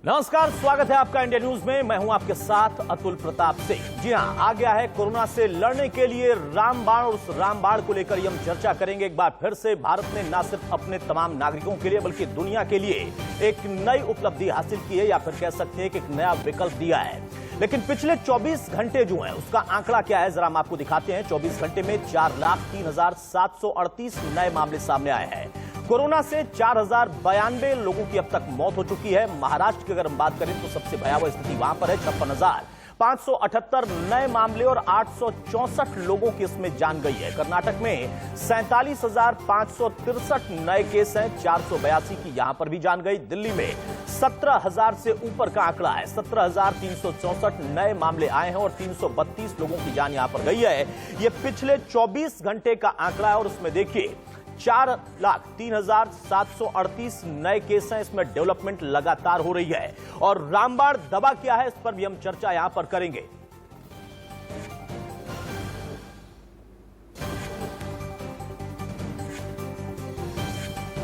नमस्कार, स्वागत है आपका इंडिया न्यूज में। मैं हूं आपके साथ अतुल प्रताप सिंह। जी हां, आ गया है कोरोना से लड़ने के लिए रामबाण और उस रामबाण को लेकर हम चर्चा करेंगे। एक बार फिर से भारत ने न सिर्फ अपने तमाम नागरिकों के लिए बल्कि दुनिया के लिए एक नई उपलब्धि हासिल की है, या फिर कह सकते हैं कि एक नया विकल्प दिया है। लेकिन पिछले 24 घंटे जो है उसका आंकड़ा क्या है, जरा हम आपको दिखाते हैं। 24 घंटे में 4,03,738 नए मामले सामने आए हैं। कोरोना से 4092 लोगों की अब तक मौत हो चुकी है। महाराष्ट्र की अगर हम बात करें तो सबसे भयावह स्थिति वहां पर है। 56,578 नए मामले और 864 लोगों की इसमें जान गई है। कर्नाटक में 47,563 नए केस हैं, 482 की यहां पर भी जान गई। दिल्ली में 17,000 से ऊपर का आंकड़ा है, 17,364 नए मामले आए हैं और 332 लोगों की जान यहां पर गई है। यह पिछले 24 घंटे का आंकड़ा है और उसमें देखिए 4,03,738 नए केस हैं। इसमें डेवलपमेंट लगातार हो रही है। और रामबाण दवा क्या है, इस पर भी हम चर्चा यहां पर करेंगे।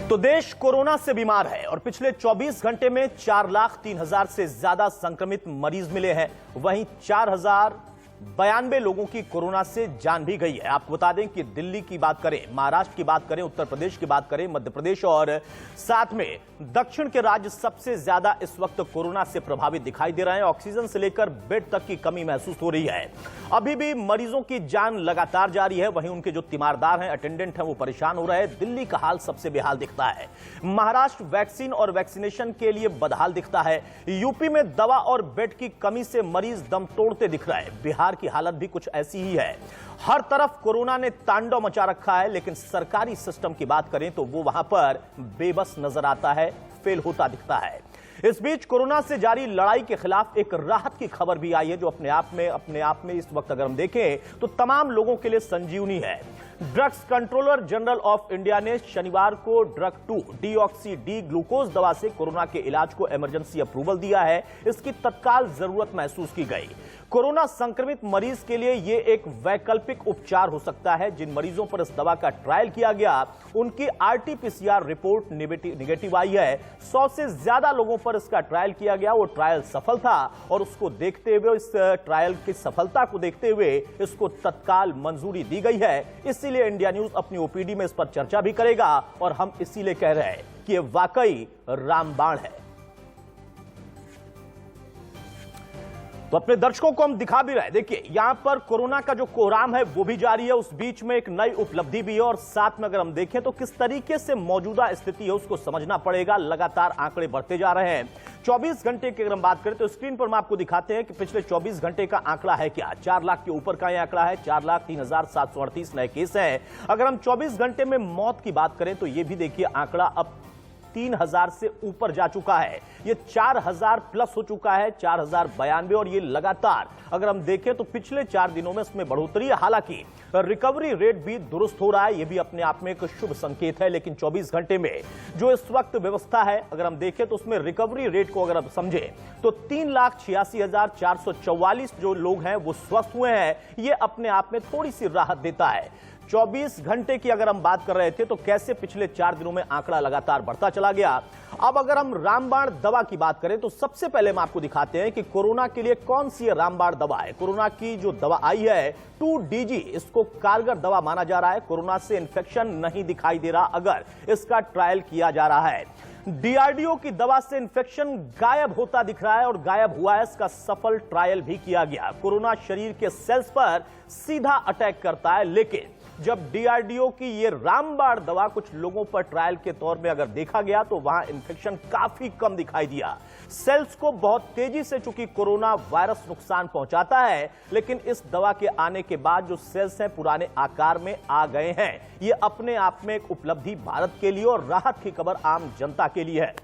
तो देश कोरोना से बीमार है और पिछले 24 घंटे में 4,03,000 से ज्यादा संक्रमित मरीज मिले हैं। वहीं 4,092 लोगों की कोरोना से जान भी गई है। आपको बता दें कि दिल्ली की बात करें, महाराष्ट्र की बात करें, उत्तर प्रदेश की बात करें, मध्य प्रदेश और साथ में दक्षिण के राज्य सबसे ज्यादा इस वक्त कोरोना से प्रभावित दिखाई दे रहे हैं। ऑक्सीजन से लेकर बेड तक की कमी महसूस हो रही है। अभी भी मरीजों की जान लगातार जारी है। वहीं उनके जो तीमारदार हैं, अटेंडेंट हैं, वो परेशान हो रहे हैं। दिल्ली का हाल सबसे बेहाल दिखता है। महाराष्ट्र वैक्सीन और वैक्सीनेशन के लिए बदहाल दिखता है। यूपी में दवा और बेड की कमी से मरीज दम तोड़ते दिख रहे हैं। बिहार की हालत भी कुछ ऐसी ही है। हर तरफ कोरोना ने तांडव मचा रखा है, लेकिन सरकारी सिस्टम की बात करें तो वो वहां पर बेबस नजर आता है, फेल होता दिखता है। इस बीच कोरोना से जारी लड़ाई के खिलाफ एक राहत की खबर भी आई है, जो अपने आप में इस वक्त अगर हम देखें तो तमाम लोगों के लिए संजीवनी है। Drugs controller general of India ने शनिवार को ड्रग 2 डीऑक्सी डी ग्लूकोज दवा से कोरोना के इलाज को इमरजेंसी अप्रूवल दिया है। इसकी तत्काल जरूरत महसूस की गई। कोरोना संक्रमित मरीज के लिए यह एक वैकल्पिक उपचार हो सकता है। जिन मरीजों पर इस दवा का ट्रायल किया गया उनकी आरटी-पीसीआर रिपोर्ट निगेटिव आई है। 100 से ज्यादा लोगों पर इसका ट्रायल किया गया। वो ट्रायल सफल था और उसको देखते हुए, इस ट्रायल की सफलता को देखते हुए इसको तत्काल मंजूरी दी गई है। इसीलिए इंडिया न्यूज अपनी ओपीडी में इस पर चर्चा भी करेगा और हम इसीलिए कह रहे हैं कि यह वाकई रामबाण है। तो अपने दर्शकों को हम दिखा भी रहे हैं। देखिए, यहां पर कोरोना का जो कोहराम है वो भी जारी है, उस बीच में एक नई उपलब्धि भी है और साथ में अगर हम देखें तो किस तरीके से मौजूदा स्थिति है उसको समझना पड़ेगा। लगातार आंकड़े बढ़ते जा रहे हैं। 24 घंटे की अगर हम बात करें तो स्क्रीन पर हम आपको दिखाते हैं कि पिछले 24 घंटे का आंकड़ा है क्या। 4 लाख के ऊपर का यह आंकड़ा है। 4,03,738 नए केस हैं। अगर हम 24 घंटे में मौत की बात करें तो यह भी देखिए आंकड़ा अब 3,000 से ऊपर जा चुका है। ये 4,000 प्लस हो चुका है, 4,092। और ये लगातार अगर हम देखें तो पिछले 4 दिनों में इसमें बढ़ोतरी है। हालांकि रिकवरी रेट भी दुरुस्त हो रहा है, ये भी अपने आप में एक शुभ संकेत है। लेकिन 24 घंटे में जो इस वक्त व्यवस्था है अगर हम देखें तो उसमें रिकवरी रेट को अगर हम समझें तो 3,86,444 जो लोग हैं वो स्वस्थ हुए हैं। ये अपने आप में थोड़ी सी राहत देता है। 24 घंटे की अगर हम बात कर रहे थे तो कैसे पिछले 4 दिनों में आंकड़ा लगातार बढ़ता चला गया। अब अगर हम रामबाण दवा की बात करें तो सबसे पहले हम आपको दिखाते हैं कि कोरोना के लिए कौन सी रामबाण दवा है। कोरोना की जो दवा आई है 2DG, इसको कारगर दवा माना जा रहा है। कोरोना से इंफेक्शन नहीं दिखाई दे रहा अगर इसका ट्रायल किया जा रहा है। डीआरडीओ की दवा से इंफेक्शन गायब होता दिख रहा है और गायब हुआ है, इसका सफल ट्रायल भी किया गया। कोरोना शरीर के सेल्स पर सीधा अटैक करता है, लेकिन जब डीआरडीओ की ये रामबाण दवा कुछ लोगों पर ट्रायल के तौर में अगर देखा गया तो वहां इंफेक्शन काफी कम दिखाई दिया। सेल्स को बहुत तेजी से, चूंकि कोरोना वायरस नुकसान पहुंचाता है, लेकिन इस दवा के आने के बाद जो सेल्स हैं पुराने आकार में आ गए हैं। ये अपने आप में एक उपलब्धि भारत के लिए और राहत की खबर आम जनता के लिए है।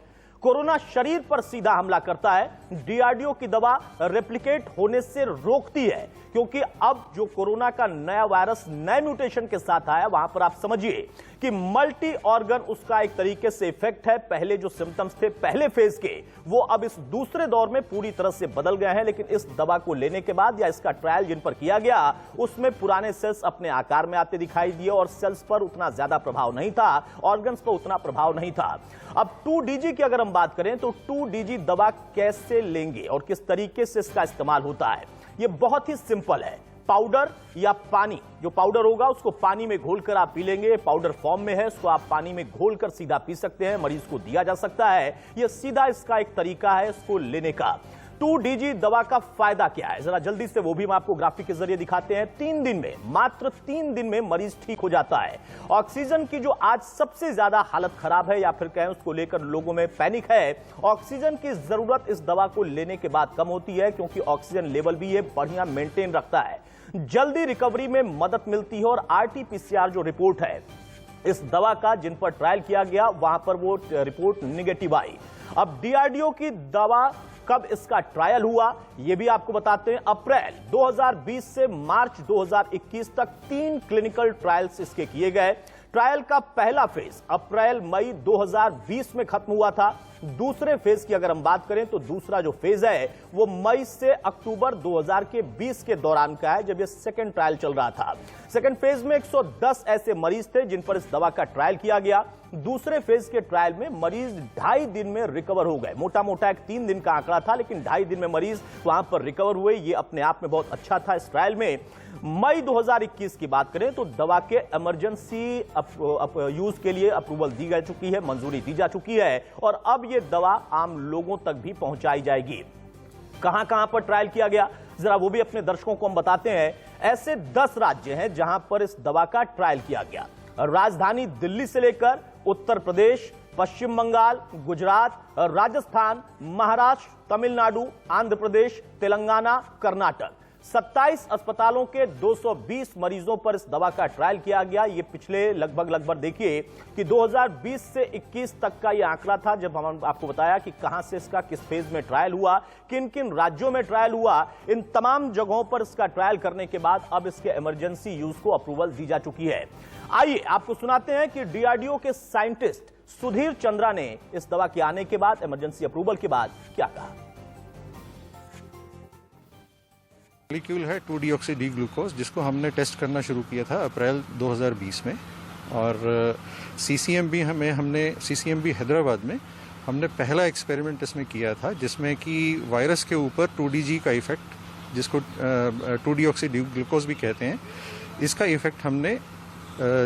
कोरोना शरीर पर सीधा हमला करता है, डीआरडीओ की दवा रेप्लिकेट होने से रोकती है, क्योंकि अब जो कोरोना का नया वायरस नए म्यूटेशन के साथ आया वहां पर आप समझिए कि मल्टी ऑर्गन उसका एक तरीके से इफेक्ट है। पहले जो सिम्टम्स थे पहले फेज के, वो अब इस दूसरे दौर में पूरी तरह से बदल गए हैं। लेकिन इस दवा को लेने के बाद या इसका ट्रायल जिन पर किया गया उसमें पुराने सेल्स अपने आकार में आते दिखाई दिए और सेल्स पर उतना ज्यादा प्रभाव नहीं था, ऑर्गन्स पर उतना प्रभाव नहीं था। अब 2DG की अगर हम बात करें तो 2DG दवा कैसे लेंगे और किस तरीके से इसका इस्तेमाल होता है, यह बहुत ही सिंपल है। पाउडर या पानी, जो पाउडर होगा उसको पानी में घोलकर आप पी लेंगे। पाउडर फॉर्म में है, उसको आप पानी में घोलकर सीधा पी सकते हैं, मरीज को दिया जा सकता है। यह सीधा इसका एक तरीका है इसको लेने का। 2DG दवा का फायदा क्या है, जरा जल्दी से वो भी हम आपको ग्राफिक के जरिए दिखाते हैं। 3 दिन में, मात्र 3 दिन में मरीज ठीक हो जाता है। ऑक्सीजन की जो आज सबसे ज्यादा हालत खराब है या फिर कहें उसको लेकर लोगों में पैनिक है, ऑक्सीजन की जरूरत इस दवा को लेने के बाद कम होती है, क्योंकि ऑक्सीजन लेवल भी ये बढ़िया मेंटेन रखता है, जल्दी रिकवरी में मदद मिलती है। और RT-PCR जो रिपोर्ट है इस दवा का, जिन पर ट्रायल किया गया वहां पर वो रिपोर्ट निगेटिव आई। अब DRDO की दवा कब इसका ट्रायल हुआ यह भी आपको बताते हैं। अप्रैल 2020 से मार्च 2021 तक 3 क्लिनिकल ट्रायल्स इसके किए गए। ट्रायल का पहला फेज अप्रैल मई 2020 में खत्म हुआ था। दूसरे फेज की अगर हम बात करें तो दूसरा जो फेज है वो मई से अक्टूबर 2020 के दौरान का है, जब ये सेकंड ट्रायल चल रहा था। सेकंड फेज में 110 ऐसे मरीज थे जिन पर इस दवा का ट्रायल किया गया। दूसरे फेज के ट्रायल में मरीज 2.5 दिन में रिकवर हो गए। मोटा मोटा एक 3 दिन का आंकड़ा था, लेकिन 2.5 दिन में मरीज वहां पर रिकवर हुए। ये अपने आप में बहुत अच्छा था इस ट्रायल में। मई 2021 की बात करें तो दवा के इमरजेंसी यूज के लिए अप्रूवल दी जा चुकी है, मंजूरी दी जा चुकी है, और अब यह दवा आम लोगों तक भी पहुंचाई जाएगी। कहां कहां पर ट्रायल किया गया, जरा वो भी अपने दर्शकों को हम बताते हैं। ऐसे 10 राज्य हैं जहां पर इस दवा का ट्रायल किया गया। राजधानी दिल्ली से लेकर उत्तर प्रदेश, पश्चिम बंगाल, गुजरात, राजस्थान, महाराष्ट्र, तमिलनाडु, आंध्र प्रदेश, तेलंगाना, कर्नाटक, 27 अस्पतालों के 220 मरीजों पर इस दवा का ट्रायल किया गया। ये पिछले लगभग देखिए कि 2020 से 21 तक का ये आंकड़ा था, जब हम आपको बताया कि कहां से इसका किस फेज में ट्रायल हुआ, किन किन राज्यों में ट्रायल हुआ। इन तमाम जगहों पर इसका ट्रायल करने के बाद अब इसके इमरजेंसी यूज को अप्रूवल दी जा चुकी है। आइए आपको सुनाते हैं कि DRDO के साइंटिस्ट सुधीर चंद्रा ने इस दवा के आने के बाद, इमरजेंसी अप्रूवल के बाद क्या कहा। मॉलिक्यूल है 2-डीऑक्सी ग्लूकोज, जिसको हमने टेस्ट करना शुरू किया था अप्रैल 2020 में। और CCMB हैदराबाद में हमने पहला एक्सपेरिमेंट इसमें किया था, जिसमें कि वायरस के ऊपर 2DG का इफेक्ट, जिसको 2-डीऑक्सी ग्लूकोज भी कहते हैं, इसका इफेक्ट हमने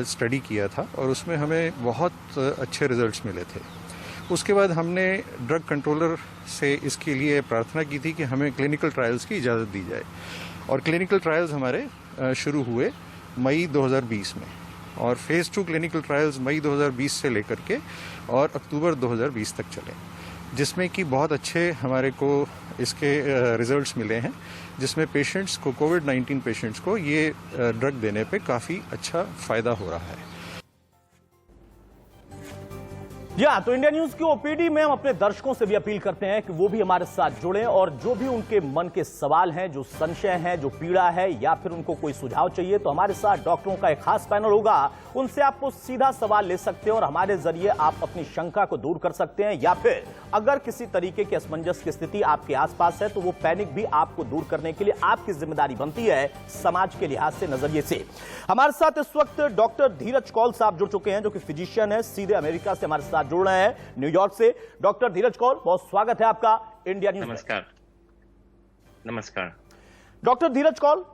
स्टडी किया था और उसमें हमें बहुत अच्छे रिजल्ट्स मिले थे। उसके बाद हमने ड्रग कंट्रोलर से इसके लिए प्रार्थना की थी कि हमें क्लिनिकल ट्रायल्स की इजाज़त दी जाए, और क्लिनिकल ट्रायल्स हमारे शुरू हुए मई 2020 में, और फेज़ 2 क्लिनिकल ट्रायल्स मई 2020 से लेकर के और अक्टूबर 2020 तक चले, जिसमें कि बहुत अच्छे हमारे को इसके रिजल्ट्स मिले हैं, जिसमें पेशेंट्स को, कोविड-19 पेशेंट्स को ये ड्रग देने पे काफ़ी अच्छा फ़ायदा हो रहा है। तो इंडिया न्यूज की ओपीडी में हम अपने दर्शकों से भी अपील करते हैं कि वो भी हमारे साथ जुड़ें, और जो भी उनके मन के सवाल हैं, जो संशय हैं, जो पीड़ा है, या फिर उनको कोई सुझाव चाहिए, तो हमारे साथ डॉक्टरों का एक खास पैनल होगा। उनसे आपको सीधा सवाल ले सकते हैं और हमारे जरिए आप अपनी शंका को दूर कर सकते हैं, या फिर अगर किसी तरीके की असमंजस की स्थिति आपके आसपास है तो वो पैनिक भी आपको दूर करने के लिए आपकी जिम्मेदारी बनती है, समाज के लिहाज से, नजरिए से। हमारे साथ इस वक्त डॉक्टर धीरज कौल साहब जुड़ चुके हैं, जो कि फिजिशियन है, सीधे अमेरिका से हमारे साथ जुड़ रहे हैं, न्यूयॉर्क से। डॉक्टर धीरज कौल, बहुत स्वागत है आपका इंडिया न्यूज में। नमस्कार। डॉक्टर धीरज कौल,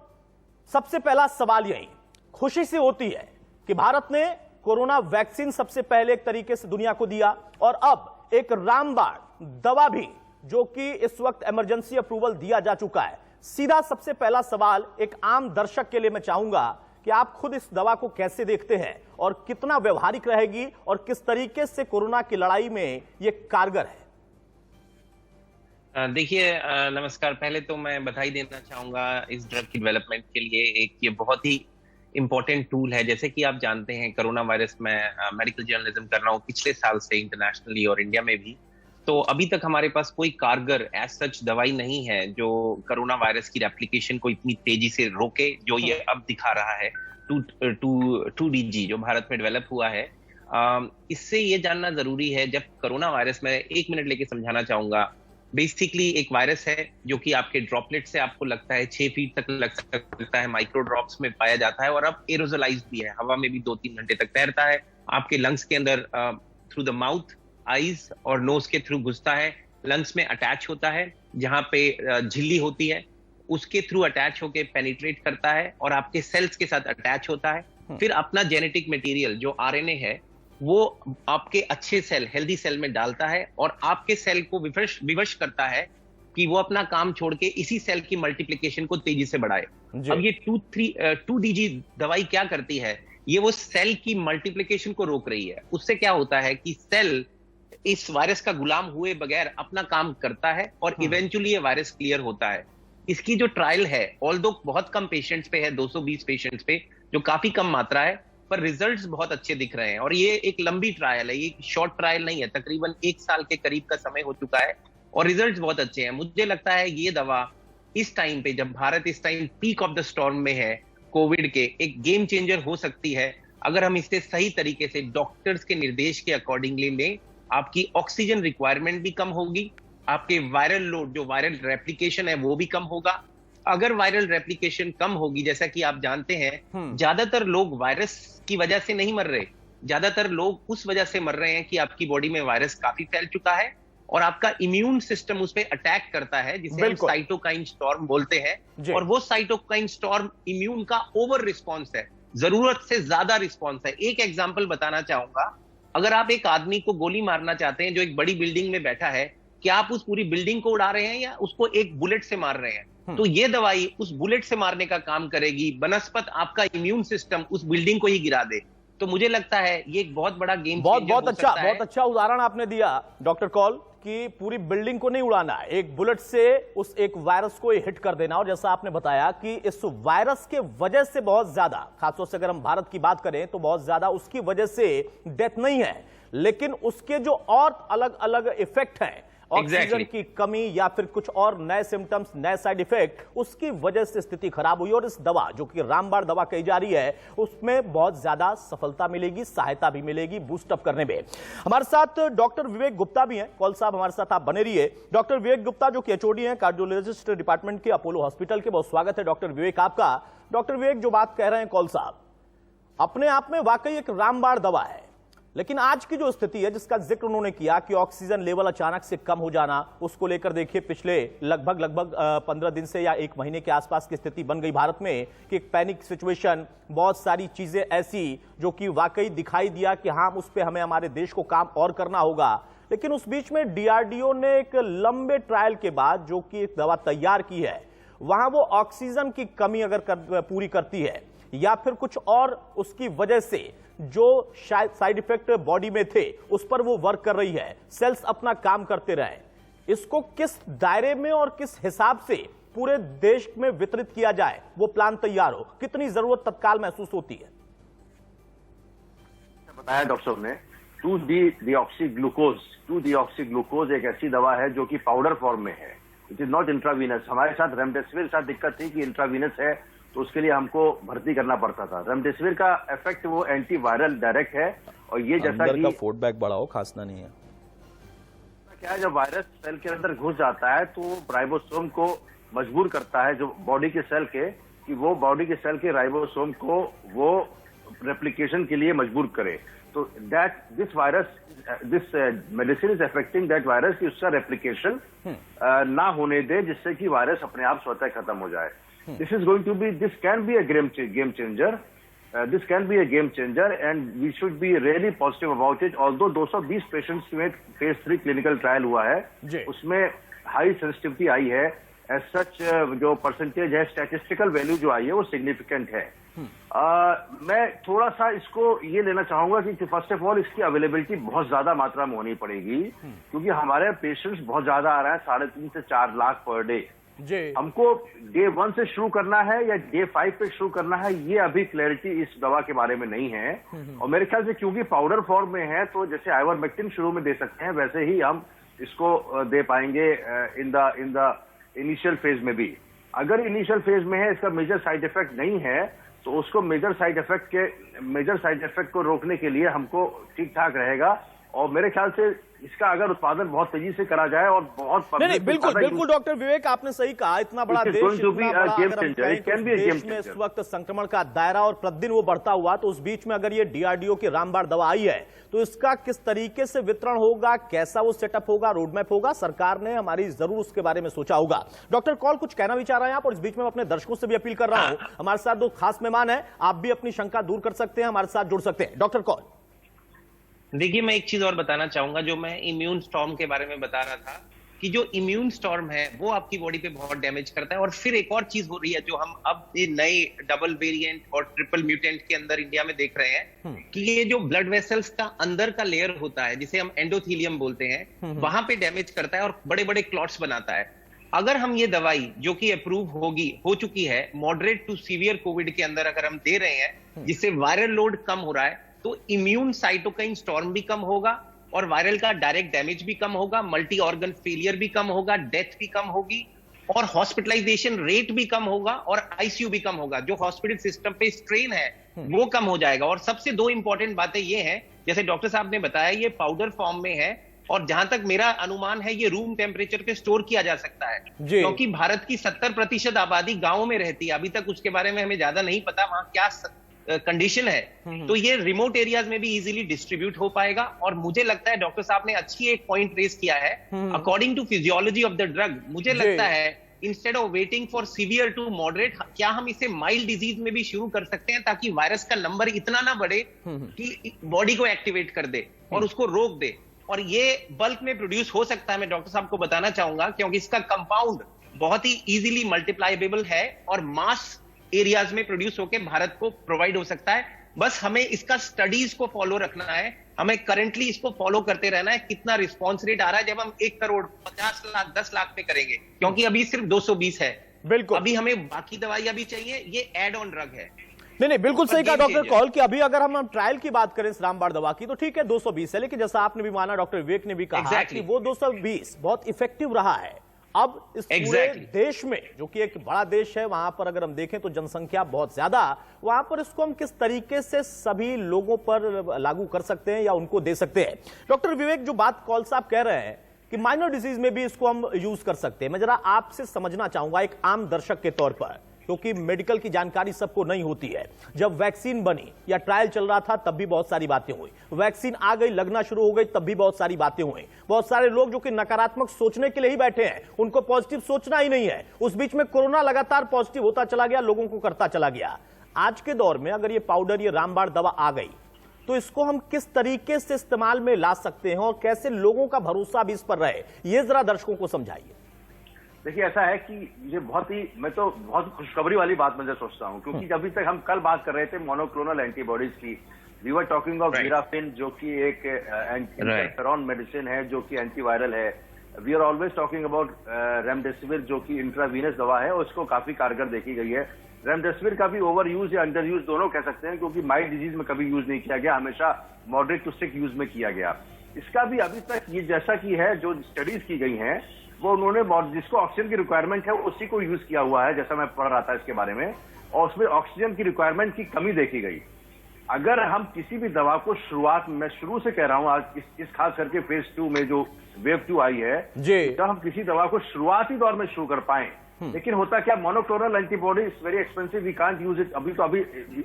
सबसे पहला सवाल यही, खुशी से होती है कि भारत ने कोरोना वैक्सीन सबसे पहले एक तरीके से दुनिया को दिया, और अब एक रामबाण दवा भी, जो कि इस वक्त इमरजेंसी अप्रूवल दिया जा चुका है। सीधा सबसे पहला सवाल एक आम दर्शक के लिए मैं चाहूंगा कि आप खुद इस दवा को कैसे देखते हैं और कितना व्यवहारिक रहेगी और किस तरीके से कोरोना की लड़ाई में यह कारगर है। देखिए, नमस्कार। पहले तो मैं बधाई देना चाहूंगा इस ड्रग की डेवलपमेंट के लिए। एक ये बहुत ही इंपॉर्टेंट टूल है। जैसे कि आप जानते हैं, कोरोना वायरस में मेडिकल जर्नलिज्म कर रहा हूँ पिछले साल से, इंटरनेशनली और इंडिया में भी। तो अभी तक हमारे पास कोई कारगर एज सच दवाई नहीं है जो कोरोना वायरस की रेप्लिकेशन को इतनी तेजी से रोके, जो ये अब दिखा रहा है 2DG जो भारत में डेवलप हुआ है। इससे ये जानना जरूरी है, जब कोरोना वायरस में 1 मिनट लेके समझाना चाहूंगा। बेसिकली एक वायरस है जो कि आपके ड्रॉपलेट से आपको लगता है 6 फीट तक लग सकता है, माइक्रो ड्रॉप्स में पाया जाता है, और अब एरोजोलाइज्ड भी है, हवा में भी 2-3 घंटे तक तैरता है, आपके लंग्स के अंदर थ्रू द माउथ आईज और नोज के थ्रू घुसता है, लंग्स में अटैच होता है, जहां पे झिल्ली होती है उसके थ्रू अटैच होके पेनिट्रेट करता है और आपके सेल्स के साथ अटैच होता है। फिर अपना जेनेटिक मटेरियल जो आरएनए है वो आपके अच्छे सेल, हेल्दी सेल में डालता है और आपके सेल को विवश करता है कि वो अपना काम छोड़ के इसी सेल की मल्टीप्लिकेशन को तेजी से बढ़ाए। अब ये 2DG दवाई क्या करती है, ये वो सेल की मल्टीप्लिकेशन को रोक रही है। उससे क्या होता है कि सेल इस वायरस का गुलाम हुए बगैर अपना काम करता है और इवेंचुअली ये वायरस क्लियर होता है। इसकी जो ट्रायल है, ऑल्दो बहुत कम पेशेंट्स पे है, 220 पेशेंट्स पे, जो काफी कम मात्रा है, पर रिजल्ट्स बहुत अच्छे दिख रहे हैं। और ये एक लंबी ट्रायल है, ये शॉर्ट ट्रायल नहीं है, तकरीबन 1 साल के करीब का समय हो चुका है और रिजल्ट्स बहुत अच्छे हैं। मुझे लगता है ये दवा इस टाइम पे, जब भारत इस time peak of the storm में है कोविड के, एक गेम चेंजर हो सकती है अगर हम इसे सही तरीके से डॉक्टर्स के निर्देश के अकॉर्डिंगली लें। आपकी ऑक्सीजन रिक्वायरमेंट भी कम होगी, आपके वायरल लोड, जो वायरल रेप्लिकेशन है वो भी कम होगा। अगर वायरल रेप्लिकेशन कम होगी, जैसा कि आप जानते हैं, ज्यादातर लोग वायरस की वजह से नहीं मर रहे, ज्यादातर लोग उस वजह से मर रहे हैं कि आपकी बॉडी में वायरस काफी फैल चुका है और आपका इम्यून सिस्टम उस पर अटैक करता है, जिसे हम साइटोकाइन स्टॉर्म बोलते हैं। और वो साइटोकाइन स्टॉर्म इम्यून का ओवर रिस्पॉन्स है, जरूरत से ज्यादा रिस्पॉन्स है। एक एग्जाम्पल बताना चाहूंगा, अगर आप एक आदमी को गोली मारना चाहते हैं जो एक बड़ी बिल्डिंग में बैठा है, क्या आप उस पूरी बिल्डिंग को उड़ा रहे हैं या उसको एक बुलेट से मार रहे हैं? तो ये दवाई उस बुलेट से मारने का काम करेगी, बनस्पत आपका इम्यून सिस्टम उस बिल्डिंग को ही गिरा दे। तो मुझे लगता है ये एक बहुत बड़ा गेम चेंजर हो सकता है। बहुत अच्छा उदाहरण आपने दिया डॉक्टर कौल, कि पूरी बिल्डिंग को नहीं उड़ाना, एक बुलेट से उस एक वायरस को हिट कर देना। और जैसा आपने बताया कि इस वायरस के वजह से बहुत ज्यादा, खासतौर से अगर हम भारत की बात करें तो बहुत ज्यादा उसकी वजह से डेथ नहीं है, लेकिन उसके जो और अलग अलग इफेक्ट हैं, ऑक्सीजन की कमी या फिर कुछ और नए सिम्टम्स, नए साइड इफेक्ट, उसकी वजह से स्थिति खराब हुई। और इस दवा जो कि रामबाण दवा कही जा रही है, उसमें बहुत ज्यादा सफलता मिलेगी, सहायता भी मिलेगी बूस्टअप करने में। हमारे साथ डॉक्टर विवेक गुप्ता भी हैं। कौल साहब हमारे साथ आप बने रहिए। डॉक्टर विवेक गुप्ता जो कि एचओडी हैं कार्डियोलॉजिस्ट डिपार्टमेंट के अपोलो हॉस्पिटल के, बहुत स्वागत है डॉक्टर विवेक आपका। डॉक्टर विवेक, जो बात कह रहे हैं कौल साहब, अपने आप में वाकई एक रामबाण दवा है, लेकिन आज की जो स्थिति है जिसका जिक्र उन्होंने किया कि ऑक्सीजन लेवल अचानक से कम हो जाना, उसको लेकर देखिए पिछले लगभग 15 दिन से या 1 महीने के आसपास की स्थिति बन गई भारत में कि एक पैनिक सिचुएशन, बहुत सारी चीजें ऐसी जो कि वाकई दिखाई दिया कि हाँ, उस पर हमें हमारे देश को काम और करना होगा। लेकिन उस बीच में डीआरडीओ ने एक लंबे ट्रायल के बाद जो कि एक दवा तैयार की है, वहां वो ऑक्सीजन की कमी अगर पूरी करती है या फिर कुछ और उसकी वजह से जो शायद साइड इफेक्ट बॉडी में थे उस पर वो वर्क कर रही है, सेल्स अपना काम करते रहे। इसको किस दायरे में और किस हिसाब से पूरे देश में वितरित किया जाए, वो प्लान तैयार हो, कितनी जरूरत तत्काल महसूस होती है? बताया डॉक्टर साहब ने, 2-deoxyglukose एक ऐसी दवा है जो कि पाउडर फॉर्म में है, इट इज नॉट इंट्रावीनस। हमारे साथ रेमडेसिविर साथ दिक्कत थी कि इंट्रावीनस है तो उसके लिए हमको भर्ती करना पड़ता था। रेमडेसिविर का इफेक्ट वो एंटीवायरल डायरेक्ट है और ये जैसा कि फीडबैक बढ़ाओ, खांसना नहीं है क्या है, जब वायरस सेल के अंदर घुस जाता है तो राइबोसोम को मजबूर करता है, जो बॉडी के सेल के, कि वो बॉडी के सेल के राइबोसोम को वो रेप्लिकेशन के लिए मजबूर करे। तो this medicine is affecting that virus कि उसका रेप्लिकेशन ना होने दे, जिससे कि वायरस अपने आप स्वतः खत्म हो जाए। This can be a game changer. This can be a game changer and we should be really positive about it. Although 220 patients में फेज 3 क्लिनिकल ट्रायल हुआ है, उसमें हाई सेंसिटिविटी आई है, एज सच जो परसेंटेज है, स्टैटिस्टिकल वैल्यू जो आई है वो सिग्निफिकेंट है। मैं थोड़ा सा इसको ये लेना चाहूंगा कि फर्स्ट ऑफ ऑल इसकी अवेलेबिलिटी बहुत ज्यादा मात्रा में होनी पड़ेगी, क्योंकि हमारे पेशेंट्स बहुत ज्यादा आ रहे हैं, 3.5 से 4 लाख पर डे। हमको डे 1 से शुरू करना है या डे 5 पे शुरू करना है, ये अभी क्लैरिटी इस दवा के बारे में नहीं है। और मेरे ख्याल से क्योंकि पाउडर फॉर्म में है, तो जैसे आइवरमेक्टिन शुरू में दे सकते हैं, वैसे ही हम इसको दे पाएंगे इन द इनिशियल फेज में भी। अगर इनिशियल फेज में है, इसका मेजर साइड इफेक्ट नहीं है, तो उसको मेजर साइड इफेक्ट को रोकने के लिए हमको ठीक ठाक रहेगा और मेरे ख्याल से इसका अगर उत्पादन बहुत तेजी से करा जाए और बहुत नहीं, बिल्कुल बिल्कुल डॉक्टर विवेक, आपने सही कहा। इतना बड़ा देश, इतना बड़ा अगर हम कहें तो देश में इस वक्त संक्रमण का दायरा और प्रतिदिन वो बढ़ता हुआ, तो उस बीच में अगर ये डीआरडीओ की रामबाण दवा आई है तो इसका किस तरीके से वितरण होगा, कैसा वो सेटअप होगा, रोडमैप होगा, सरकार ने हमारी जरूर उसके बारे में सोचा होगा। डॉक्टर कौल, कुछ कहना भी चाह रहे हैं आप? और इस बीच में अपने दर्शकों से भी अपील कर रहा हूं, हमारे साथ दो खास मेहमान हैं, आप भी अपनी शंका दूर कर सकते हैं, हमारे साथ जुड़ सकते हैं। डॉक्टर कौल। देखिए, मैं एक चीज और बताना चाहूंगा, जो मैं इम्यून स्टॉर्म के बारे में बता रहा था कि जो इम्यून स्टॉर्म है वो आपकी बॉडी पे बहुत डैमेज करता है। और फिर एक और चीज हो रही है जो हम अब ये नए डबल वेरिएंट और ट्रिपल म्यूटेंट के अंदर इंडिया में देख रहे हैं कि ये जो ब्लड वेसल्स का अंदर का लेयर होता है, जिसे हम एंडोथीलियम बोलते हैं, वहां पे डैमेज करता है और बड़े बड़े क्लॉट्स बनाता है। अगर हम ये दवाई जो कि अप्रूव हो चुकी है मॉडरेट टू सीवियर कोविड के अंदर अगर हम दे रहे हैं, जिससे वायरल लोड कम हो रहा है, तो इम्यून साइटोकाइन स्टॉर्म भी कम होगा और वायरल का डायरेक्ट डैमेज भी कम होगा, मल्टी ऑर्गन फेलियर भी कम होगा, डेथ भी कम होगी और हॉस्पिटलाइजेशन रेट भी कम होगा और आईसीयू भी कम होगा। जो हॉस्पिटल सिस्टम पे स्ट्रेन है वो कम हो जाएगा। और सबसे दो इंपॉर्टेंट बातें ये हैं, जैसे डॉक्टर साहब ने बताया, ये पाउडर फॉर्म में है और जहां तक मेरा अनुमान है ये रूम टेम्परेचर पे स्टोर किया जा सकता है, क्योंकि भारत की 70% आबादी गांव में रहती है। अभी तक उसके बारे में हमें ज्यादा नहीं पता वहां क्या कंडीशन है, तो ये रिमोट एरियाज में भी इजीली डिस्ट्रीब्यूट हो पाएगा। और मुझे लगता है डॉक्टर साहब ने अच्छी एक पॉइंट रेज किया है, according to physiology of the drug, मुझे लगता है instead of waiting for severe to moderate, क्या हम इसे माइल्ड डिजीज में भी शुरू कर सकते हैं, ताकि वायरस का नंबर इतना ना बढ़े कि बॉडी को एक्टिवेट कर दे और उसको रोक दे। और ये बल्क में प्रोड्यूस हो सकता है, मैं डॉक्टर साहब को बताना चाहूंगा, क्योंकि इसका कंपाउंड बहुत ही इजीली मल्टीप्लाइबल है और मास एरियाज में प्रोड्यूस होकर भारत को प्रोवाइड हो सकता है। बस हमें इसका स्टडीज को फॉलो रखना है, हमें करंटली इसको फॉलो करते रहना है, कितना रिस्पॉन्स रेट आ रहा है। जब हम 1 करोड़ 50 लाख 10 लाख पे करेंगे, क्योंकि अभी सिर्फ 220 है, बिल्कुल अभी हमें बाकी दवाइयां भी चाहिए, ये एड ऑन ड्रग है। नहीं, बिल्कुल सही कहा डॉक्टर कौल कि अभी अगर हम ट्रायल की बात करें इस रामबाण दवा की तो ठीक है 220 है, लेकिन जैसा आपने भी माना, डॉक्टर विवेक ने भी कहा कि वो 220 बहुत इफेक्टिव रहा है। अब इस पूरे देश में, जो कि एक बड़ा देश है, वहां पर अगर हम देखें तो जनसंख्या बहुत ज्यादा, वहां पर इसको हम किस तरीके से सभी लोगों पर लागू कर सकते हैं या उनको दे सकते हैं? डॉक्टर विवेक, जो बात कौल साहब कह रहे हैं कि माइनर डिजीज में भी इसको हम यूज कर सकते हैं, मैं जरा आपसे समझना चाहूंगा एक आम दर्शक के तौर पर, क्योंकि मेडिकल की जानकारी सबको नहीं होती है। जब वैक्सीन बनी या ट्रायल चल रहा था तब भी बहुत सारी बातें हुई, वैक्सीन आ गई, लगना शुरू हो गई, तब भी बहुत सारी बातें हुई। बहुत सारे लोग जो कि नकारात्मक सोचने के लिए ही बैठे हैं, उनको पॉजिटिव सोचना ही नहीं है। उस बीच में कोरोना लगातार पॉजिटिव होता चला गया, लोगों को करता चला गया। आज के दौर में अगर ये पाउडर, ये रामबाण दवा आ गई तो इसको हम किस तरीके से इस्तेमाल में ला सकते हैं और कैसे लोगों का भरोसा भी इस पर रहे, ये जरा दर्शकों को समझाइए। देखिए, ऐसा है कि ये मैं तो बहुत खुशखबरी वाली बात मुझे सोचता हूँ, क्योंकि अभी तक हम कल बात कर रहे थे मोनोक्लोनल एंटीबॉडीज की। We were talking of Virafin, जो कि एक इंटरफेरॉन मेडिसिन है, जो कि एंटीवायरल है। We are always talking about remdesivir, जो कि इंट्रावीनस दवा है और उसको काफी कारगर देखी गई है। रेमडेसिविर का भी ओवर यूज या अंडर यूज दोनों कह सकते हैं, क्योंकि माइल्ड डिजीज में कभी यूज नहीं किया गया, हमेशा मॉडरेट टू सिक यूज में किया गया। इसका भी अभी तक ये जैसा कि है, जो स्टडीज की गई हैं, वो उन्होंने जिसको ऑक्सीजन की रिक्वायरमेंट है उसी को यूज किया हुआ है, जैसा मैं पढ़ रहा था इसके बारे में, और उसमें ऑक्सीजन की रिक्वायरमेंट की कमी देखी गई। अगर हम किसी भी दवा को शुरुआत में, शुरू से कह रहा हूं, आज इस खास करके फेज 2 में जो वेव 2 आई है, जब हम किसी दवा को शुरुआती दौर में शुरू कर पाए, लेकिन होता क्या, monoclonal antibody is very expensive, we can't use it. अभी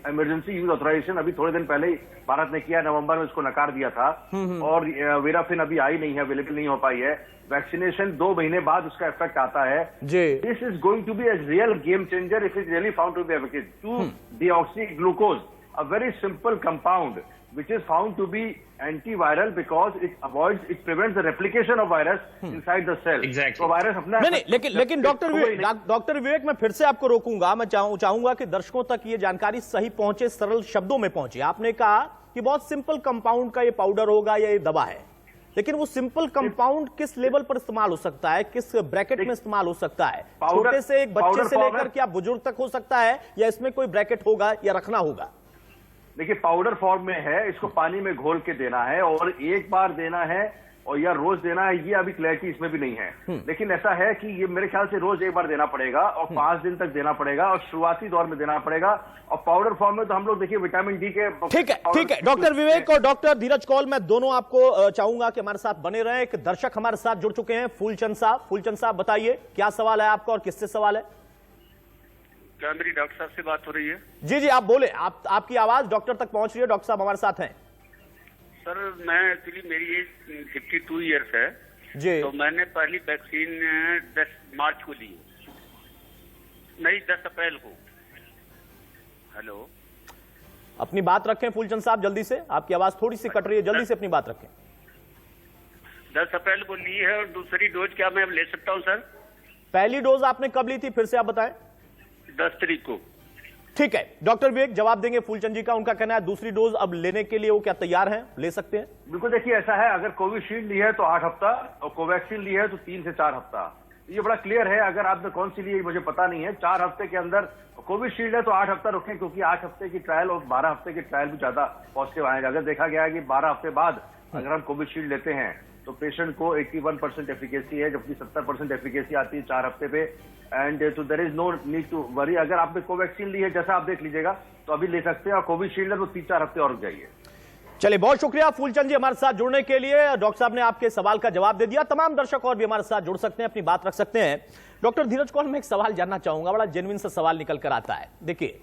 इमरजेंसी यूज ऑथराइजेशन अभी थोड़े दिन पहले ही भारत ने किया, नवंबर में उसको नकार दिया था, और वीराफिन अभी आई नहीं है, अवेलेबल नहीं हो पाई है। वैक्सीनेशन 2 महीने बाद उसका इफेक्ट आता है। This is going to be a real game changer if it really found to be efficacious to deoxy glucose, a very simple compound which is found to be antiviral because it prevents the replication of virus inside the cell. Exactly. तो virus अपना नहीं, लेकिन doctor विवेक, मैं फिर से आपको रोकूंगा। मैं चाहूंगा कि दर्शकों तक ये जानकारी सही पहुंचे, सरल शब्दों में पहुंचे। आपने कहा कि बहुत सिंपल कंपाउंड का ये पाउडर होगा या ये दवा है, लेकिन वो सिंपल कंपाउंड किस लेवल पर इस्तेमाल हो सकता है, किस ब्रैकेट में इस्तेमाल हो सकता है? छोटे से एक बच्चे से लेकर क्या बुजुर्ग तक हो सकता है, या इसमें कोई ब्रैकेट होगा या रखना होगा? देखिए, पाउडर फॉर्म में है, इसको पानी में घोल के देना है और एक बार देना है, और या रोज देना है, ये अभी क्लैरिटी इसमें भी नहीं है। लेकिन ऐसा है कि ये मेरे ख्याल से रोज एक बार देना पड़ेगा और 5 दिन तक देना पड़ेगा और शुरुआती दौर में देना पड़ेगा। और पाउडर फॉर्म में तो हम लोग देखिए विटामिन डी के ठीक है डॉक्टर विवेक और डॉक्टर धीरज कौल, मैं दोनों आपको चाहूंगा कि हमारे साथ बने रहें। एक दर्शक हमारे साथ जुड़ चुके हैं, फूलचंद साहब। फूलचंद साहब बताइए क्या सवाल है आपका और किससे सवाल है? क्या मेरी डॉक्टर साहब से बात हो रही है? जी आप बोले, आपकी आवाज डॉक्टर तक पहुंच रही है। डॉक्टर साहब हमारे साथ हैं। सर मैं एक्चुअली मेरी एज 52 ईयर्स है जी। तो मैंने पहली वैक्सीन 10 मार्च को ली, नहीं 10 अप्रैल को। हेलो, अपनी बात रखें फूलचंद साहब, जल्दी से, आपकी आवाज थोड़ी सी कट रही है, जल्दी से अपनी बात रखें। 10 अप्रैल को ली है और दूसरी डोज क्या मैं ले सकता हूं सर? पहली डोज आपने कब ली थी, फिर से आप बताएं। 10 तारीख को। ठीक है, डॉक्टर विवेक जवाब देंगे फूलचंद जी का। उनका कहना है दूसरी डोज अब लेने के लिए वो क्या तैयार हैं, ले सकते हैं? बिल्कुल, देखिए ऐसा है, अगर कोविशील्ड ली है तो 8 हफ्ता और कोवैक्सीन ली है तो 3 से 4 हफ्ता। ये बड़ा क्लियर है। अगर आपने कौन सी ली है मुझे पता नहीं है। 4 हफ्ते के अंदर कोविशील्ड है तो 8 हफ्ता रुकें, क्योंकि 8 हफ्ते की ट्रायल और 12 हफ्ते की ट्रायल भी ज्यादा पॉजिटिव आएगा। अगर देखा गया है कि 12 हफ्ते बाद अगर हम कोविशील्ड लेते हैं तो पेशेंट को 81% एफिकेसी है, जबकि 70% एफिकेसी आती है 4 हफ्ते पे। एंड तो there is no need to worry. अगर आपने कोवैक्सीन ली है, जैसा आप देख लीजिएगा, तो अभी ले सकते हैं, और कोविशील्ड है तो 3-4 हफ्ते और रुक जाइए। चलिए, बहुत शुक्रिया फूलचंद जी हमारे साथ जुड़ने के लिए। डॉक्टर साहब ने आपके सवाल का जवाब दे दिया। तमाम दर्शक और भी हमारे साथ जुड़ सकते हैं, अपनी बात रख सकते हैं। डॉक्टर धीरज कौल, मैं एक सवाल जानना चाहूंगा, बड़ा जेन्युइन सा सवाल निकल कर आता है। देखिए,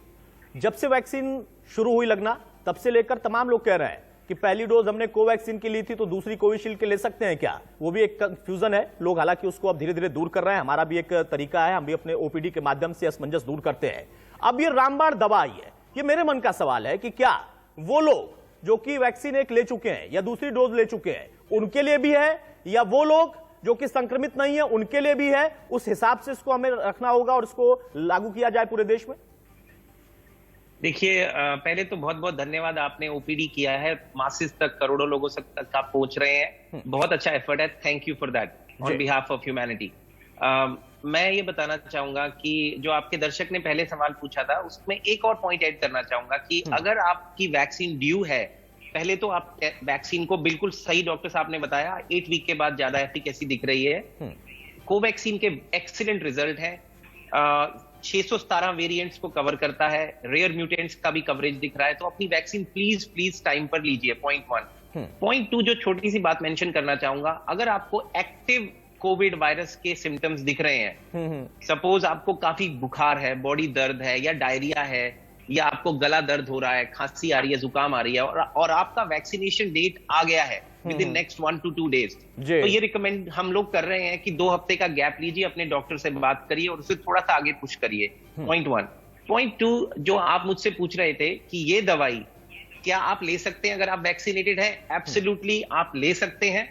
जब से वैक्सीन शुरू हुई लगना, तब से लेकर तमाम लोग कह रहे हैं कि पहली डोज हमने कोवैक्सीन की ली थी तो दूसरी कोविशील्ड के ले सकते हैं क्या? वो भी एक कंफ्यूजन है। लोग हालांकि उसको अब धीरे धीरे दूर कर रहे हैं। हमारा भी एक तरीका है, हम भी अपने ओपीडी के माध्यम से असमंजस दूर करते हैं। अब ये रामबाण दवा आई है, ये मेरे मन का सवाल है कि क्या वो लोग जो कि वैक्सीन एक ले चुके हैं या दूसरी डोज ले चुके हैं, उनके लिए भी है, या वो लोग जो कि संक्रमित नहीं है उनके लिए भी है? उस हिसाब से इसको हमें रखना होगा और इसको लागू किया जाए पूरे देश में। देखिए, पहले तो बहुत बहुत धन्यवाद, आपने ओपीडी किया है, मासिस तक, करोड़ों लोगों तक आप पहुंच रहे हैं। बहुत अच्छा एफर्ट है, thank you for that on behalf of humanity. मैं ये बताना चाहूंगा कि जो आपके दर्शक ने पहले सवाल पूछा था, उसमें एक और पॉइंट ऐड करना चाहूंगा कि अगर आपकी वैक्सीन ड्यू है, पहले तो आप वैक्सीन को, बिल्कुल सही डॉक्टर साहब ने बताया, 8 वीक के बाद ज्यादा एफिकेसी दिख रही है। कोवैक्सीन के एक्सीलेंट रिजल्ट है, 617 वेरिएंट्स को कवर करता है, रेयर म्यूटेंट्स का भी कवरेज दिख रहा है। तो अपनी वैक्सीन प्लीज टाइम पर लीजिए, पॉइंट 1। पॉइंट 2, जो छोटी सी बात मेंशन करना चाहूंगा, अगर आपको एक्टिव कोविड वायरस के सिम्टम्स दिख रहे हैं, सपोज आपको काफी बुखार है, बॉडी दर्द है, या डायरिया है, या आपको गला दर्द हो रहा है, खांसी आ रही है, जुकाम आ रही है, और आपका वैक्सीनेशन डेट आ गया है with in next 1 to 2 days, तो ये रिकमेंड हम लोग कर रहे हैं कि 2 हफ्ते का गैप लीजिए, अपने डॉक्टर से बात करिए और उसे थोड़ा सा आगे पुश करिए। पॉइंट 1। पॉइंट 2, जो आप मुझसे पूछ रहे थे कि ये दवाई क्या आप ले सकते हैं अगर आप वैक्सीनेटेड हैं? एब्सोल्युटली आप ले सकते हैं,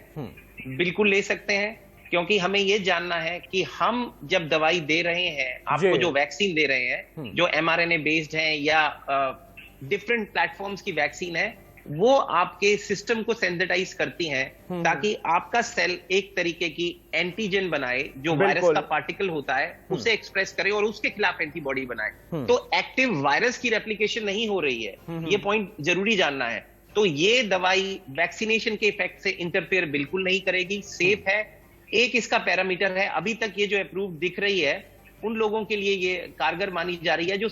बिल्कुल ले सकते हैं, क्योंकि हमें ये जानना है कि हम जब दवाई दे रहे हैं आपको, जो वैक्सीन दे रहे हैं, जो mRNA बेस्ड है या डिफरेंट प्लेटफॉर्म्स की वैक्सीन है, वो आपके सिस्टम को सेंसिटाइज करती हैं ताकि आपका सेल एक तरीके की एंटीजन बनाए, जो वायरस का पार्टिकल होता है उसे एक्सप्रेस करे और उसके खिलाफ एंटीबॉडी बनाए। तो एक्टिव वायरस की रेप्लिकेशन नहीं हो रही है, ये पॉइंट जरूरी जानना है। तो ये दवाई वैक्सीनेशन के इफेक्ट से इंटरफेयर बिल्कुल नहीं करेगी, सेफ है। एक इसका पैरामीटर है, अभी तक ये जो अप्रूव दिख रही है उन लोगों के लिए ये कारगर मानी जा रही है जो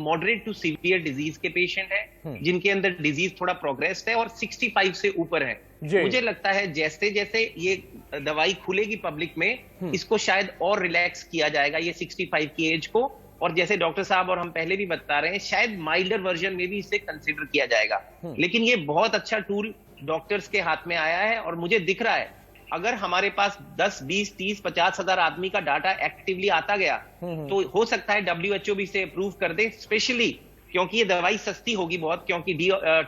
मॉडरेट टू सीवियर डिजीज के पेशेंट हैं, जिनके अंदर डिजीज थोड़ा प्रोग्रेस्ड है और 65 से ऊपर है। मुझे लगता है जैसे जैसे ये दवाई खुलेगी पब्लिक में, इसको शायद और रिलैक्स किया जाएगा ये 65 की एज को, और जैसे डॉक्टर साहब और हम पहले भी बता रहे हैं, शायद माइल्डर वर्जन में भी इसे कंसिडर किया जाएगा। लेकिन ये बहुत अच्छा टूल डॉक्टर्स के हाथ में आया है, और मुझे दिख रहा है अगर हमारे पास 10, 20, 30, 50 हजार आदमी का डाटा एक्टिवली आता गया तो हो सकता है WHO भी इसे अप्रूव कर दे, स्पेशली क्योंकि ये दवाई सस्ती होगी बहुत, क्योंकि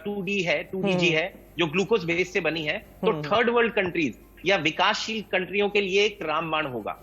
2DG है जो ग्लूकोज बेस से बनी है। तो थर्ड वर्ल्ड कंट्रीज या विकासशील कंट्रियों के लिए एक रामबाण होगा।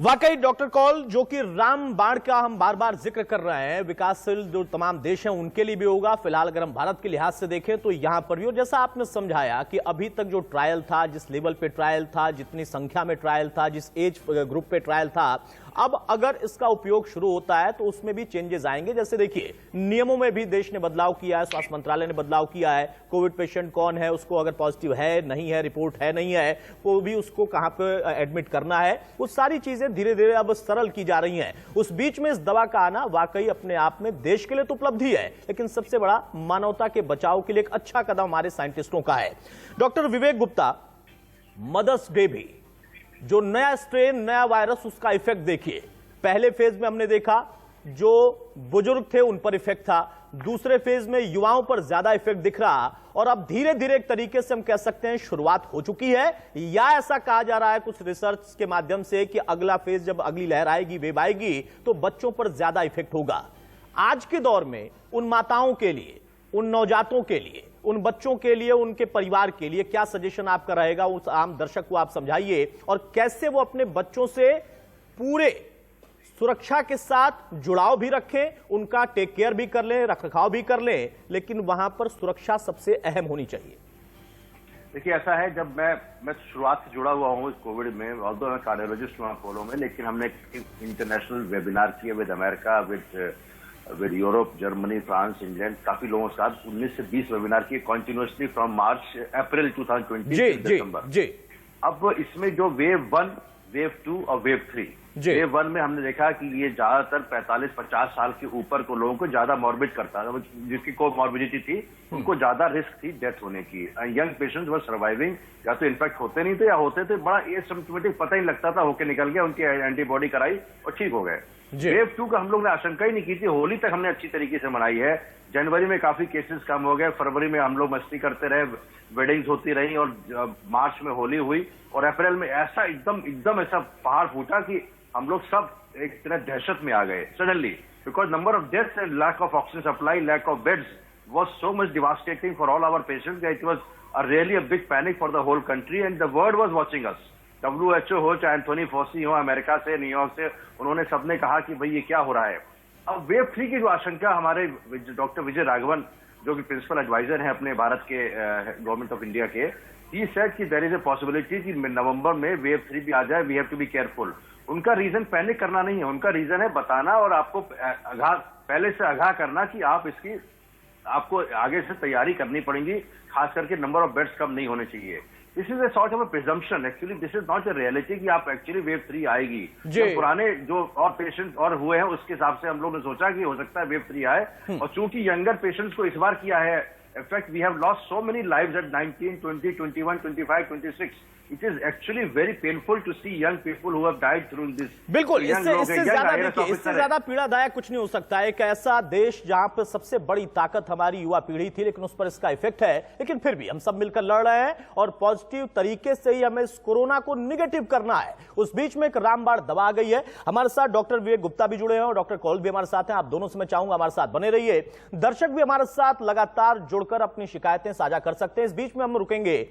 वाकई डॉक्टर कौल, जो कि रामबाण का हम बार बार जिक्र कर रहे हैं, विकासशील जो तमाम देश हैं उनके लिए भी होगा। फिलहाल अगर हम भारत के लिहाज से देखें तो यहां पर भी, और जैसा आपने समझाया कि अभी तक जो ट्रायल था, जिस लेवल पे ट्रायल था, जितनी संख्या में ट्रायल था, जिस एज ग्रुप पे ट्रायल था, अब अगर इसका उपयोग शुरू होता है तो उसमें भी चेंजेस आएंगे। जैसे देखिए, नियमों में भी देश ने बदलाव किया है, स्वास्थ्य मंत्रालय ने बदलाव किया है। कोविड पेशेंट कौन है, उसको अगर पॉजिटिव है नहीं है, रिपोर्ट है नहीं है, वो भी उसको कहां पे एडमिट करना है, वो सारी चीजें धीरे धीरे अब सरल की जा रही हैं। उस बीच में इस दवा का आना वाकई अपने आप में देश के लिए तो उपलब्धि है, लेकिन सबसे बड़ा मानवता के बचाव के लिए एक अच्छा कदम हमारे साइंटिस्टों का है। डॉक्टर विवेक गुप्ता, मदर्स डे भी, जो नया स्ट्रेन, नया वायरस, उसका इफेक्ट देखिए। पहले फेज में हमने देखा जो बुजुर्ग थे उन पर इफेक्ट था, दूसरे फेज में युवाओं पर ज्यादा इफेक्ट दिख रहा, और अब धीरे धीरे एक तरीके से हम कह सकते हैं शुरुआत हो चुकी है, या ऐसा कहा जा रहा है कुछ रिसर्च के माध्यम से कि अगला फेज, जब अगली लहर आएगी, वेव आएगी, तो बच्चों पर ज्यादा इफेक्ट होगा। आज के दौर में उन माताओं के लिए, उन नवजातों के लिए, उन बच्चों के लिए, उनके परिवार के लिए क्या सजेशन आपका रहेगा, उस आम दर्शक को आप समझाइए, और कैसे वो अपने बच्चों से पूरे सुरक्षा के साथ जुड़ाव भी रखें, उनका टेक केयर भी कर लें, रखरखाव भी कर लें, लेकिन वहां पर सुरक्षा सबसे अहम होनी चाहिए। देखिए, ऐसा है, जब मैं शुरुआत से जुड़ा हुआ हूँ इस कोविड में, ऑल्दो मैं कार्डियोलॉजिस्ट हूँ अपोलो में, लेकिन हमने इंटरनेशनल वेबिनार किए with America, with Europe, Germany, France, England, काफी लोगों के साथ 19 से 20 वेबिनार किए कंटिन्यूअसली फ्रॉम मार्च, अप्रैल 2020 दिसंबर। जी। अब इसमें जो वेव 1, वेव 2 और वेव 3, वेव 1 में हमने देखा कि ये ज्यादातर 45-50 साल के ऊपर को लोगों को ज्यादा मॉर्बिड करता था, जिसकी कोमॉर्बिडिटी थी, उनको ज्यादा रिस्क थी डेथ होने की। यंग पेशेंट्स वर सर्वाइविंग, या तो इन्फेक्ट होते नहीं थे या होते थे बड़ा एसिम्प्टोमेटिक, पता ही लगता था, होके निकल गया, उनकी एंटीबॉडी कराई और ठीक हो गए। वेव 2 का हम लोग ने आशंका ही नहीं की थी, होली तक हमने अच्छी तरीके से मनाई है, जनवरी में काफी केसेस कम हो गए, फरवरी में हम लोग मस्ती करते रहे, वेडिंग्स होती रही, और मार्च में होली हुई, और अप्रैल में ऐसा एकदम ऐसा पहाड़ फूटा कि हम लोग सब एक तरह दहशत में आ गए suddenly, because number of deaths and lack of oxygen supply, lack of beds was so much devastating for all our patients that it was really a big panic for the whole country, and the world was watching us. WHO हो, चाहे Anthony FOSSEE हो America से, New York से, उन्होंने सबने कहा कि भाई ये क्या हो रहा है। अब वेव 3 की जो आशंका हमारे डॉक्टर विजय राघवन, जो कि प्रिंसिपल एडवाइजर हैं अपने भारत के गवर्नमेंट ऑफ इंडिया के, ही सेड कि देयर इज ए पॉसिबिलिटी कि नवंबर में वेव 3 भी आ जाए, we have to be careful. उनका रीजन पैनिक करना नहीं है, उनका रीजन है बताना और आपको पहले से आगाह करना कि आपको आगे से तैयारी करनी पड़ेगी, खास करके नंबर ऑफ बेड्स कम नहीं होने चाहिए। This is a sort of a presumption, actually this is not a reality कि आप एक्चुअली वेव 3 आएगी। जो पुराने जो और पेशेंट्स और हुए हैं उसके हिसाब से हम लोग ने सोचा कि हो सकता है वेव 3 आए, और चूंकि यंगर पेशेंट्स को इस बार किया है, in fact we have lost so many lives at 19, 20, 21, 25, 26। It is actually very painful to see young people who have died through this. बिल्कुल, इससे ज्यादा पीड़ादायक कुछ नहीं हो सकता है। एक ऐसा देश जहां पर सबसे बड़ी ताकत हमारी युवा पीढ़ी थी, लेकिन उस पर इसका इफेक्ट है, लेकिन फिर भी हम सब मिलकर लड़ रहे हैं, और पॉजिटिव तरीके से ही हमें इस कोरोना को निगेटिव करना है। उस बीच में एक रामबाण दबा गई है। हमारे साथ डॉक्टर विवेक गुप्ता भी जुड़े हैं और डॉक्टर कौल भी हमारे साथ हैं। आप दोनों से मैं चाहूंगा हमारे साथ बने रहिए। दर्शक भी हमारे साथ लगातार जुड़कर अपनी शिकायतें साझा कर सकते हैं। इस बीच में हम रुकेंगे।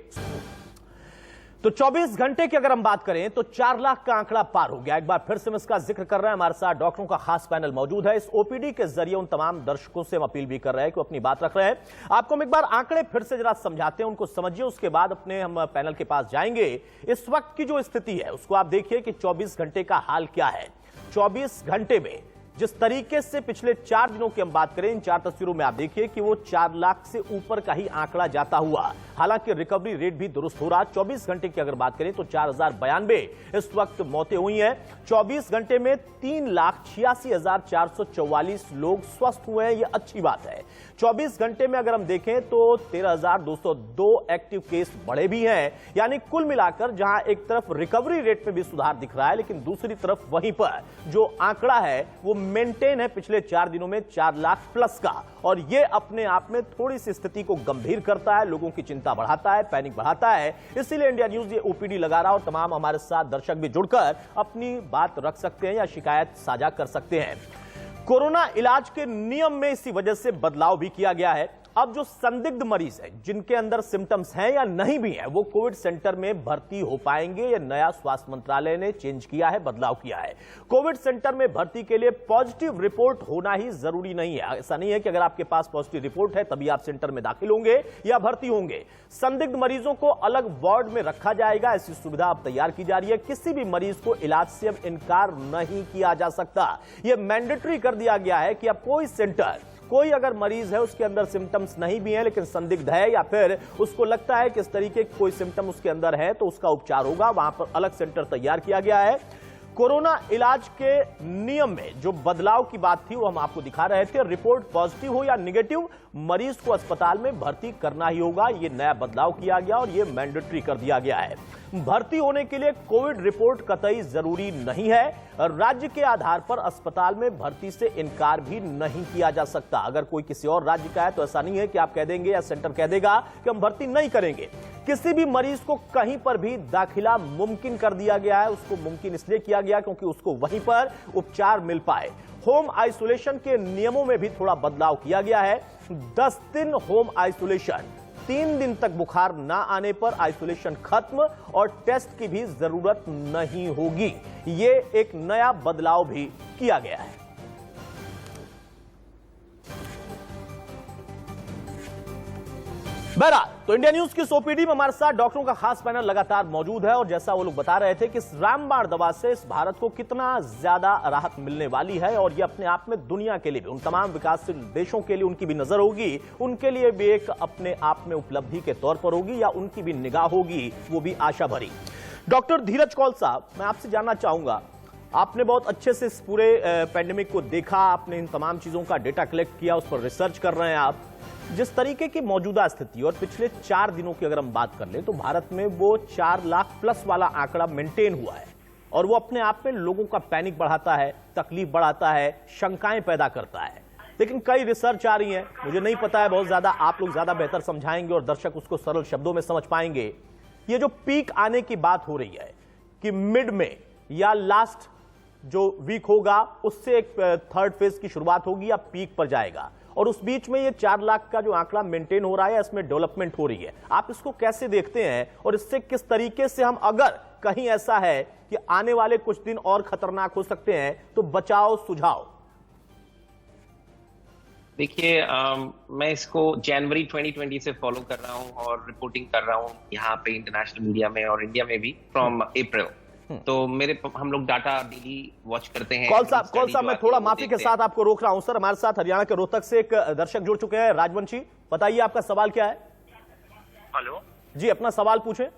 तो 24 घंटे की अगर हम बात करें तो 4 लाख का आंकड़ा पार हो गया। एक बार फिर से हम इसका जिक्र कर रहे हैं। हमारे साथ डॉक्टरों का खास पैनल मौजूद है। इस ओपीडी के जरिए उन तमाम दर्शकों से हम अपील भी कर रहे हैं कि वो अपनी बात रख रहे हैं। आपको हम एक बार आंकड़े फिर से जरा समझाते हैं, उनको समझिए, उसके बाद अपने हम पैनल के पास जाएंगे। इस वक्त की जो स्थिति है उसको आप देखिए कि 24 घंटे का हाल क्या है। 24 घंटे में जिस तरीके से पिछले 4 दिनों की हम बात करें, इन 4 तस्वीरों में आप देखिए कि वो 4 लाख से ऊपर का ही आंकड़ा जाता हुआ, हालांकि रिकवरी रेट भी दुरुस्त हो रहा। 24 घंटे की अगर बात करें तो 4092 इस वक्त मौतें हुई हैं। 24 घंटे में 3,86,444 लोग स्वस्थ हुए हैं, ये अच्छी बात है। 24 घंटे में अगर हम देखें तो 13,202 एक्टिव केस बढ़े भी हैं, यानी कुल मिलाकर जहां एक तरफ रिकवरी रेट में भी सुधार दिख रहा है, लेकिन दूसरी तरफ वहीं पर जो आंकड़ा है वो मेंटेन है पिछले 4 दिनों में 4 लाख प्लस का, और ये अपने आप में थोड़ी सी स्थिति को गंभीर करता है, लोगों की चिंता बढ़ाता है, पैनिक बढ़ाता है। इसीलिए इंडिया न्यूज ये ओपीडी लगा रहा, और तमाम हमारे साथ दर्शक भी जुड़कर अपनी बात रख सकते हैं या शिकायत साझा कर सकते हैं। कोरोना इलाज के नियम में इसी वजह से बदलाव भी किया गया है। अब जो संदिग्ध मरीज हैं, जिनके अंदर सिम्टम्स हैं या नहीं भी हैं, वो कोविड सेंटर में भर्ती हो पाएंगे। यह नया स्वास्थ्य मंत्रालय ने चेंज किया है, बदलाव किया है। कोविड सेंटर में भर्ती के लिए पॉजिटिव रिपोर्ट होना ही जरूरी नहीं है। ऐसा नहीं है कि अगर आपके पास पॉजिटिव रिपोर्ट है तभी आप सेंटर में दाखिल होंगे या भर्ती होंगे। संदिग्ध मरीजों को अलग वार्ड में रखा जाएगा, ऐसी सुविधा अब तैयार की जा रही है। किसी भी मरीज को इलाज से अब इनकार नहीं किया जा सकता। यह मैंडेटरी कर दिया गया है कि अब कोई सेंटर, कोई अगर मरीज है उसके अंदर सिम्टम्स नहीं भी है लेकिन संदिग्ध है, या फिर उसको लगता है कि इस तरीके के कोई सिम्टम उसके अंदर है, तो उसका उपचार होगा। वहां पर अलग सेंटर तैयार किया गया है। कोरोना इलाज के नियम में जो बदलाव की बात थी वो हम आपको दिखा रहे थे। रिपोर्ट पॉजिटिव हो या निगेटिव, मरीज को अस्पताल में भर्ती करना ही होगा। ये नया बदलाव किया गया और ये मैंडेटरी कर दिया गया है। भर्ती होने के लिए कोविड रिपोर्ट कतई जरूरी नहीं है। राज्य के आधार पर अस्पताल में भर्ती से इनकार भी नहीं किया जा सकता। अगर कोई किसी और राज्य का है तो ऐसा नहीं है कि आप कह देंगे या सेंटर कह देगा कि हम भर्ती नहीं करेंगे। किसी भी मरीज को कहीं पर भी दाखिला मुमकिन कर दिया गया है। उसको मुमकिन इसलिए किया गया क्योंकि उसको वहीं पर उपचार मिल पाए। होम आइसोलेशन के नियमों में भी थोड़ा बदलाव किया गया है। 10 दिन होम आइसोलेशन, 3 दिन तक बुखार ना आने पर आइसोलेशन खत्म और टेस्ट की भी जरूरत नहीं होगी। ये एक नया बदलाव भी किया गया है। बहरहाल, तो इंडिया न्यूज की ओपीडी में हमारे साथ डॉक्टरों का खास पैनल लगातार मौजूद है और जैसा वो लोग बता रहे थे कि इस रामबाण दवा से इस भारत को कितना ज्यादा राहत मिलने वाली है और ये अपने आप में दुनिया के लिए भी, उन तमाम विकासशील देशों के लिए उनकी भी नजर होगी, उनके लिए भी एक अपने आप में उपलब्धि के तौर पर होगी या उनकी भी निगाह होगी, वो भी आशा भरी। डॉक्टर धीरज कौल साहब, मैं आपसे जानना चाहूंगा, आपने बहुत अच्छे से इस पूरे पैंडेमिक को देखा, आपने इन तमाम चीजों का डेटा कलेक्ट किया, उस पर रिसर्च कर रहे हैं आप। जिस तरीके की मौजूदा स्थिति और पिछले 4 दिनों की अगर हम बात कर लें तो भारत में वो 4 लाख प्लस वाला आंकड़ा मेंटेन हुआ है और वो अपने आप में लोगों का पैनिक बढ़ाता है, तकलीफ बढ़ाता है, शंकाएं पैदा करता है। लेकिन कई रिसर्च आ रही है, मुझे नहीं पता है, बहुत ज्यादा आप लोग ज्यादा बेहतर समझाएंगे और दर्शक उसको सरल शब्दों में समझ पाएंगे। ये जो पीक आने की बात हो रही है कि मिड में या लास्ट जो वीक होगा उससे एक थर्ड फेज की शुरुआत होगी या पीक पर जाएगा, और उस बीच में ये 4 लाख का जो आंकड़ा मेंटेन हो रहा है, इसमें डेवलपमेंट हो रही है। आप इसको कैसे देखते हैं और इससे किस तरीके से हम, अगर कहीं ऐसा है कि आने वाले कुछ दिन और खतरनाक हो सकते हैं, तो बचाव सुझाव? देखिए, मैं इसको जनवरी 2020 से फॉलो कर रहा हूं और रिपोर्टिंग कर रहा हूं यहाँ पे इंटरनेशनल मीडिया में और इंडिया में भी फ्रॉम अप्रैल। तो हम लोग डाटा डेली वॉच करते हैं। कौल साहब, मैं थोड़ा माफी के साथ आपको रोक रहा हूं सर। हमारे साथ हरियाणा के रोहतक से एक दर्शक जुड़ चुके हैं, राजवंशी। बताइए आपका सवाल क्या है? हेलो जी, अपना सवाल पूछे।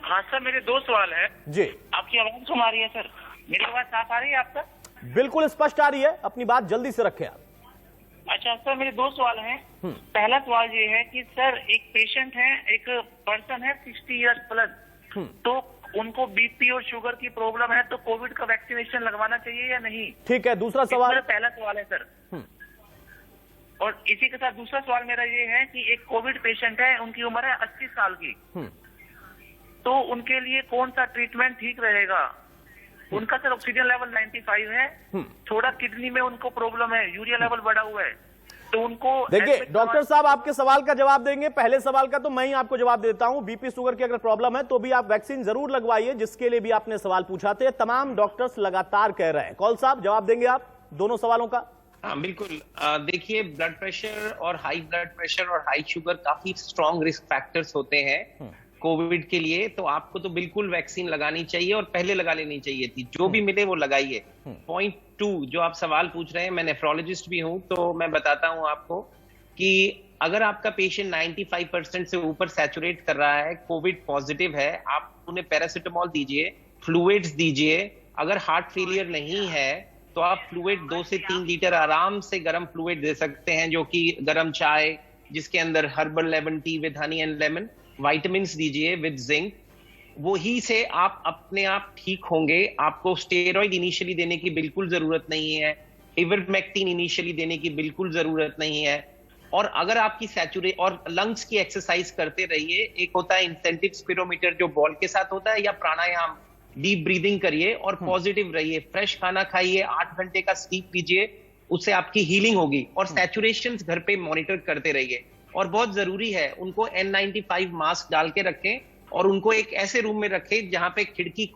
हाँ सर, मेरे 2 सवाल है जी। आपकी आवाज सुन आ रही है सर? मेरी आवाज साफ आ रही है आपका? बिल्कुल स्पष्ट आ रही है, अपनी बात जल्दी से रखें आप। अच्छा सर, मेरे 2 सवाल हैं। पहला सवाल ये है कि सर, एक पेशेंट है, एक पर्सन है 60 ईयर्स प्लस, तो उनको बीपी और शुगर की प्रॉब्लम है, तो कोविड का वैक्सीनेशन लगवाना चाहिए या नहीं? ठीक है, दूसरा सवाल। मेरा पहला सवाल है सर। और इसी के साथ दूसरा सवाल मेरा ये है कि एक कोविड पेशेंट है, उनकी उम्र है 80 साल की, तो उनके लिए कौन सा ट्रीटमेंट ठीक रहेगा? उनका सर ऑक्सीजन लेवल 95 है, थोड़ा किडनी में उनको प्रॉब्लम है, यूरिया लेवल बढ़ा हुआ है, तो उनको देखिए डॉक्टर साहब, आपके सवाल का जवाब देंगे। पहले सवाल का तो मैं ही आपको जवाब देता हूं। बीपी शुगर की अगर प्रॉब्लम है तो भी आप वैक्सीन जरूर लगवाइए, जिसके लिए भी आपने सवाल पूछा थे। तमाम डॉक्टर्स लगातार कह रहे हैं। कौल साहब, जवाब देंगे आप दोनों सवालों का? हाँ बिल्कुल। देखिए, ब्लड प्रेशर और हाई ब्लड प्रेशर और हाई शुगर काफी स्ट्रॉन्ग रिस्क फैक्टर्स होते हैं कोविड के लिए, तो आपको तो बिल्कुल वैक्सीन लगानी चाहिए और पहले लगा लेनी चाहिए थी। जो भी मिले वो लगाइए। पॉइंट 2 जो आप सवाल पूछ रहे हैं, मैं नेफ्रोलॉजिस्ट भी हूं, तो मैं बताता हूं आपको कि अगर आपका पेशेंट 95% से ऊपर सैचुरेट कर रहा है, कोविड पॉजिटिव है, आप उन्हें पैरासिटामोल दीजिए, फ्लूइड्स दीजिए। अगर हार्ट फेलियर नहीं है तो आप फ्लूइड 2 से 3 लीटर आराम से गर्म फ्लूइड दे सकते हैं, जो कि गर्म चाय जिसके अंदर herbal lemon tea with honey and lemon, vitamin दीजिए विद जिंक। वही से आप अपने आप ठीक होंगे। आपको स्टेरॉइड इनिशियली देने की बिल्कुल जरूरत नहीं है, इवरमेक्टिन इनिशियली देने की बिल्कुल जरूरत नहीं है। और अगर आपकी सैचुरेट और लंग्स की एक्सरसाइज करते रहिए। एक होता है इंसेंटिव स्पिरोमीटर जो बॉल के साथ होता है, या प्राणायाम, डीप ब्रीदिंग करिए और पॉजिटिव रहिए। फ्रेश खाना खाइए, 8 घंटे का स्लीप लीजिए, उससे आपकी हीलिंग होगी। और सैचुरेशन घर पे मॉनिटर करते रहिए, और बहुत जरूरी है उनको N95 मास्क डाल के रखें, और उनको एक ऐसे रूम में रखें जहां पे खिड़की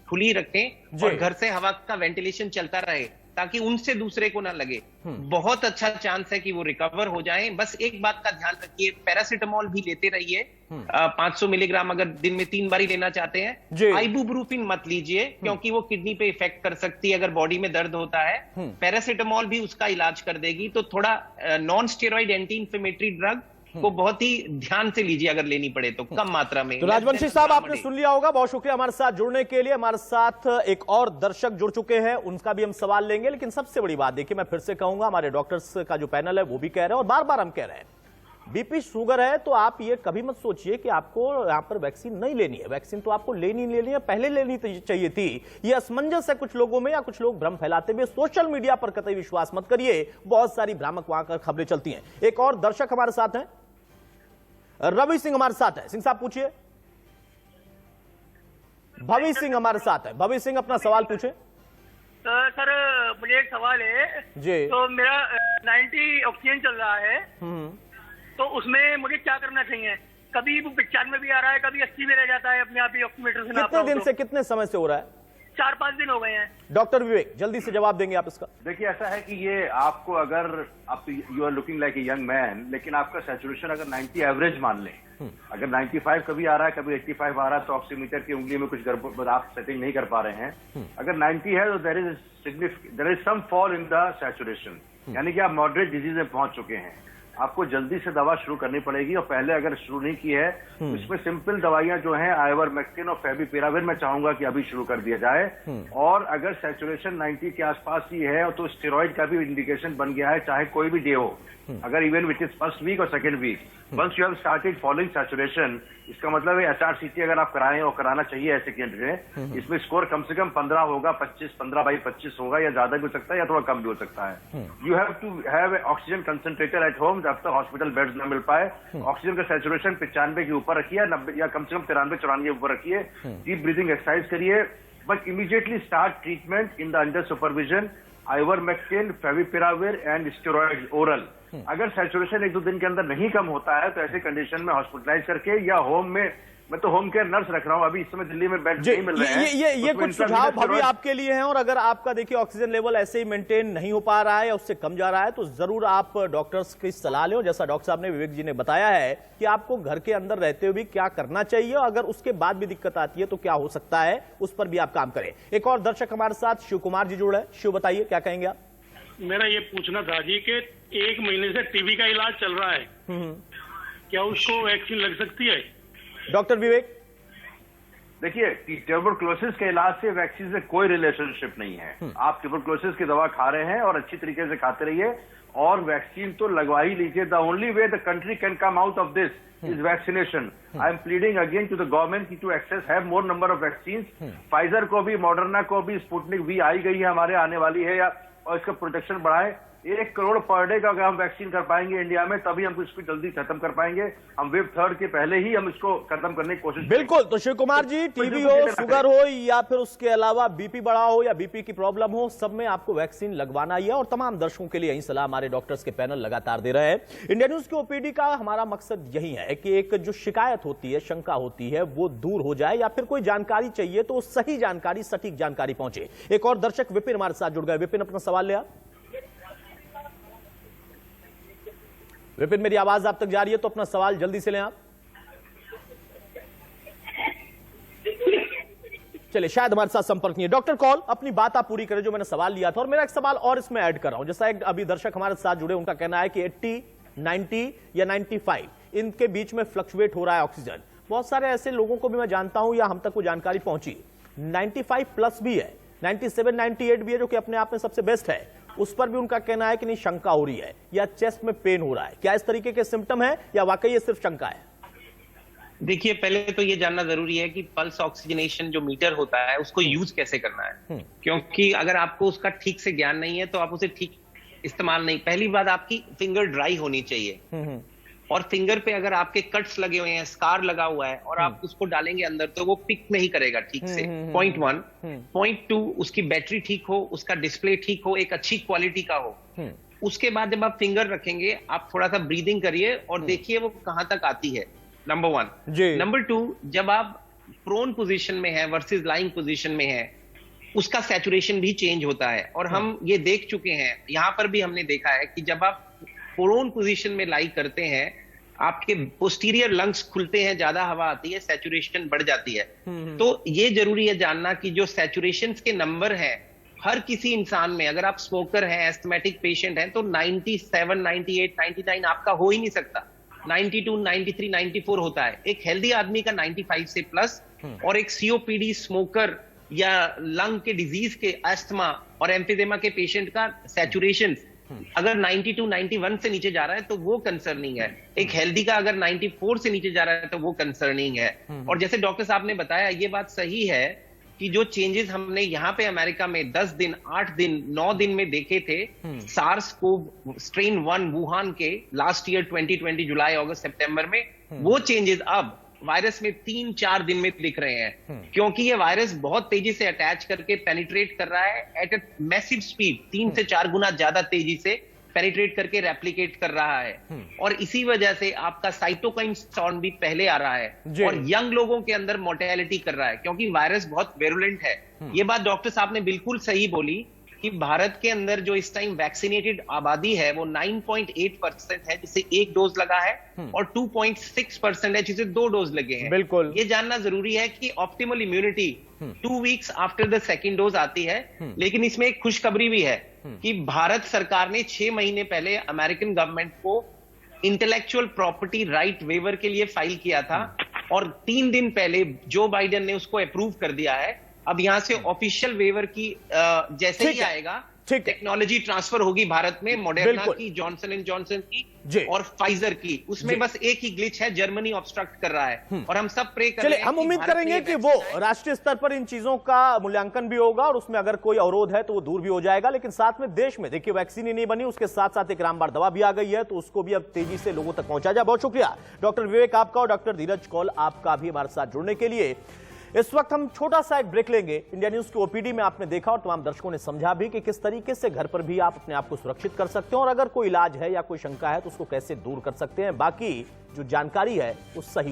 खुली रखें और घर से हवा का वेंटिलेशन चलता रहे, ताकि उनसे दूसरे को ना लगे। बहुत अच्छा चांस है कि वो रिकवर हो जाएं। बस एक बात का ध्यान रखिए, पैरासिटामोल भी लेते रहिए, 500 मिलीग्राम अगर दिन में 3 बारी लेना चाहते हैं। आइबुप्रोफेन मत लीजिए, क्योंकि वो किडनी पे इफेक्ट कर सकती है अगर बॉडी में दर्द होता है। पैरासिटामोल भी उसका इलाज कर देगी। तो थोड़ा non steroid anti inflammatory drug को बहुत ही ध्यान से लीजिए, अगर लेनी पड़े तो कम मात्रा में। तो राजवंशी साहब, आपने सुन लिया होगा। बहुत शुक्रिया हमारे साथ जुड़ने के लिए। हमारे साथ एक और दर्शक जुड़ चुके हैं, उनका भी हम सवाल लेंगे। लेकिन सबसे बड़ी बात देखिए, मैं फिर से कहूंगा, हमारे डॉक्टर्स का जो पैनल है वो भी कह रहे हैं और बार बार हम कह रहे हैं, बीपी शुगर है तो आप ये कभी मत सोचिए कि आपको यहां पर वैक्सीन नहीं लेनी है। वैक्सीन तो आपको लेनी है, पहले लेनी चाहिए थी। ये असमंजस है कुछ लोगों में, या कुछ लोग भ्रम फैलाते हुए। सोशल मीडिया पर कतई विश्वास मत करिए, बहुत सारी भ्रामक वहां कर खबरें चलती हैं। एक और दर्शक हमारे साथ हैं, रवि सिंह हमारे साथ है। सिंह साहब पूछिए। भवी सिंह हमारे साथ है। भवी सिंह, अपना सवाल पूछे। सर मुझे एक सवाल है जी। तो मेरा 90 ऑक्सीजन चल रहा है, तो उसमें मुझे क्या करना चाहिए? कभी वो 95 भी आ रहा है, कभी 80 में रह जाता है अपने आप ही ऑक्सीमीटर से। कितने दिन से, कितने समय से हो रहा है? 4-5 दिन हो गए हैं। डॉक्टर विवेक, जल्दी से जवाब देंगे आप इसका। देखिए, ऐसा है कि ये आपको, अगर आप you are looking like a young man, लेकिन आपका सैचुरेशन अगर 90 एवरेज मान लें, अगर 95 कभी आ रहा है, कभी 85 आ रहा है, तो ऑक्सीमीटर की उंगली में कुछ गड़बड़, आप सेटिंग नहीं कर पा रहे हैं। अगर 90 है तो there is some fall in the saturation, यानी कि आप मॉडरेट डिजीज में पहुंच चुके हैं। आपको जल्दी से दवा शुरू करनी पड़ेगी, और पहले अगर शुरू नहीं की है तो इसमें सिंपल दवाइयां जो हैं, आइवरमेक्टिन और फेविपिराविर, मैं चाहूंगा कि अभी शुरू कर दिया जाए। और अगर सैचुरेशन 90 के आसपास ही है तो स्टेरॉइड का भी इंडिकेशन बन गया है, चाहे कोई भी डे हो, अगर even which is first week और second week, once you have started following saturation, इसका मतलब है SRCT अगर आप कराएं, और कराना चाहिए ऐसे केंद्र में, इसमें स्कोर कम से कम 15 होगा, 15/25 होगा, या ज्यादा भी हो सकता है या थोड़ा कम भी हो सकता है। You have to have oxygen concentrator at home, जब तक हॉस्पिटल बेड्स न मिल पाए। ऑक्सीजन का सैचुरेशन 95 के ऊपर रखिए, 90 या कम से कम 93-94 के ऊपर रखिए। डीप ब्रीथिंग एक्सरसाइज करिए, but immediately start treatment in the under supervision, ivermectin, favipiravir and steroid oral. अगर सैचुरेशन 1-2 दिन के अंदर नहीं कम होता है तो ऐसे कंडीशन में हॉस्पिटलाइज करके, या होम में, मैं तो होम केयर नर्स रख रहा हूं, अभी इस समय दिल्ली में बेड नहीं मिल रहे हैं। ये कुछ सुझाव भाभी आपके लिए हैं। और अगर आपका देखिए ऑक्सीजन लेवल ऐसे ही मेंटेन नहीं हो पा रहा है या उससे कम जा रहा है, तो जरूर आप डॉक्टर्स की सलाह लें। और जैसा डॉक्टर साहब ने, विवेक जी ने बताया है कि आपको घर के अंदर रहते हुए भी क्या करना चाहिए, और अगर उसके बाद भी दिक्कत आती है तो क्या हो सकता है, उस पर भी आप काम करें। एक और दर्शक हमारे साथ शिव कुमार जी जुड़ रहे हैं। शिव, बताइए क्या कहेंगे आप? मेरा ये पूछना था जी कि 1 महीने से टीबी का इलाज चल रहा है, क्या उसको वैक्सीन लग सकती है? डॉक्टर विवेक, देखिए, ट्यूबरक्लोसिस के इलाज से वैक्सीन से कोई रिलेशनशिप नहीं है। आप ट्यूबरक्लोसिस की दवा खा रहे हैं और अच्छी तरीके से खाते रहिए, और वैक्सीन तो लगवा ही लीजिए। The only way the country can come out of this is vaccination. I am pleading again to the government to have more number of vaccines. Pfizer को भी, मॉडर्ना को भी, स्पुतनिक भी आई गई है, हमारे आने वाली है, या और इसका प्रोटेक्शन बढ़ाए। 1 करोड़ पर डे का अगर हम वैक्सीन कर पाएंगे इंडिया में, तभी हम इसको जल्दी खत्म कर पाएंगे। हम वेव 3 के पहले ही हम इसको खत्म करने की कोशिश बिल्कुल। तो शिव कुमार जी, टीबी हो, शुगर हो, या फिर उसके अलावा बीपी बढ़ा हो या बीपी की प्रॉब्लम हो, सब में आपको वैक्सीन लगवाना ही है। और तमाम दर्शकों के लिए यही सलाह हमारे डॉक्टर्स के पैनल लगातार दे रहे हैं। इंडिया न्यूज के ओपीडी का हमारा मकसद यही है कि एक जो शिकायत होती है, शंका होती है, वो दूर हो जाए, या फिर कोई जानकारी चाहिए तो सही जानकारी, सटीक जानकारी पहुंचे। एक और दर्शक विपिन हमारे साथ जुड़ गए। विपिन, अपना सवाल ले आप। विपिन, मेरी आवाज आप तक जा रही है तो अपना सवाल जल्दी से लें आप। चलिए, शायद हमारे साथ संपर्क नहीं है। डॉक्टर कॉल, अपनी बात आप पूरी करें जो मैंने सवाल लिया था। और मेरा एक सवाल और इसमें ऐड कर रहा हूं। जैसा एक अभी दर्शक हमारे साथ जुड़े, उनका कहना है कि 80, 90 या 95 इनके बीच में फ्लक्चुएट हो रहा है ऑक्सीजन। बहुत सारे ऐसे लोगों को भी मैं जानता हूं, या हम तक वो जानकारी पहुंची, 95 प्लस भी है, 97, 98 भी है, जो कि अपने आप में सबसे बेस्ट है। उस पर भी उनका कहना है कि नहीं, शंका हो रही है, या चेस्ट में पेन हो रहा है। क्या इस तरीके के सिम्टम है, या वाकई ये सिर्फ शंका है? देखिए, पहले तो ये जानना जरूरी है कि पल्स ऑक्सीजनेशन जो मीटर होता है उसको यूज कैसे करना है, क्योंकि अगर आपको उसका ठीक से ज्ञान नहीं है तो आप उसे ठीक इस्तेमाल नहीं। पहली बात, आपकी फिंगर ड्राई होनी चाहिए, और फिंगर पे अगर आपके कट्स लगे हुए हैं, स्कार लगा हुआ है और आप उसको डालेंगे अंदर तो वो पिक नहीं करेगा ठीक से। पॉइंट 1। पॉइंट 2, उसकी बैटरी ठीक हो, उसका डिस्प्ले ठीक हो, एक अच्छी क्वालिटी का हो। उसके बाद जब आप फिंगर रखेंगे, आप थोड़ा सा ब्रीदिंग करिए और देखिए वो कहां तक आती है। नंबर 1। नंबर 2, जब आप प्रोन पोजीशन में है वर्सेस लाइंग पोजीशन में है, उसका सैचुरेशन भी चेंज होता है। और हम ये देख चुके हैं, यहां पर भी हमने देखा है कि जब आप प्रोन पोजीशन में लाई करते हैं, आपके पोस्टीरियर लंग्स खुलते हैं, ज्यादा हवा आती है, सैचुरेशन बढ़ जाती है। तो ये जरूरी है जानना कि जो सैचुरेशन के नंबर हैं हर किसी इंसान में, अगर आप स्मोकर हैं, एस्थमेटिक पेशेंट हैं, तो 97, 98, 99 आपका हो ही नहीं सकता। 92, 93, 94 होता है। एक हेल्दी आदमी का 95 से प्लस, और एक सीओपीडी, स्मोकर या लंग के डिजीज के, अस्थमा और एम्फीजेमा के पेशेंट का सैचुरेशन अगर 92, 91 से नीचे जा रहा है तो वो कंसर्निंग है। एक हेल्दी का अगर 94 से नीचे जा रहा है तो वो कंसर्निंग है। और जैसे डॉक्टर साहब ने बताया, ये बात सही है कि जो चेंजेस हमने यहाँ पे अमेरिका में 10 दिन, 8 दिन, 9 दिन में देखे थे सार्स कोव स्ट्रेन 1 वुहान के लास्ट ईयर 2020 जुलाई, अगस्त, सितंबर में, वो चेंजेस अब वायरस में 3-4 दिन में दिख रहे हैं। क्योंकि ये वायरस बहुत तेजी से अटैच करके पेनिट्रेट कर रहा है एट ए मैसिव स्पीड, 3 से 4 गुना ज्यादा तेजी से पेनिट्रेट करके रेप्लिकेट कर रहा है। और इसी वजह से आपका साइटोकाइन स्टॉर्म भी पहले आ रहा है और यंग लोगों के अंदर मोर्टेलिटी कर रहा है, क्योंकि वायरस बहुत वेरुलेंट है। ये बात डॉक्टर साहब ने बिल्कुल सही बोली कि भारत के अंदर जो इस टाइम वैक्सीनेटेड आबादी है वो 9.8% है जिसे 1 डोज लगा है, और 2.6% है जिसे 2 डोज लगे हैं। बिल्कुल, ये जानना जरूरी है कि optimal immunity 2 weeks after the second dose आती है। लेकिन इसमें एक खुशखबरी भी है कि भारत सरकार ने 6 महीने पहले अमेरिकन गवर्नमेंट को इंटेलेक्चुअल प्रॉपर्टी राइट वेवर के लिए फाइल किया था, और 3 दिन पहले जो बाइडेन ने उसको अप्रूव कर दिया है। अब यहां से ऑफिशियल वेवर की जैसे ही आएगा, टेक्नोलॉजी ट्रांसफर होगी भारत में, मॉडर्ना की, जॉनसन एंड जॉनसन की और फाइजर की। उसमें बस एक ही ग्लिच है, जर्मनी ऑब्स्ट्रक्ट कर रहा है। और हम सब प्रे कर रहे हैं, हम उम्मीद करेंगे कि वो राष्ट्रीय स्तर पर इन चीजों का मूल्यांकन भी होगा और उसमें अगर कोई अवरोध है तो वो दूर भी हो जाएगा। लेकिन साथ में देश में देखिए वैक्सीन ही नहीं बनी, उसके साथ साथ एक रामबाण दवा भी आ गई है, तो उसको भी अब तेजी से लोगों तक पहुंचा जाए। बहुत शुक्रिया डॉक्टर विवेक आपका, और डॉक्टर धीरज कौल आपका भी हमारे साथ जुड़ने के लिए। इस वक्त हम छोटा सा एक ब्रेक लेंगे। इंडिया न्यूज के ओपीडी में आपने देखा और तमाम दर्शकों ने समझा भी कि किस तरीके से घर पर भी आप अपने आप को सुरक्षित कर सकते हैं, और अगर कोई इलाज है या कोई शंका है तो उसको कैसे दूर कर सकते हैं। बाकी जो जानकारी है वो सही हो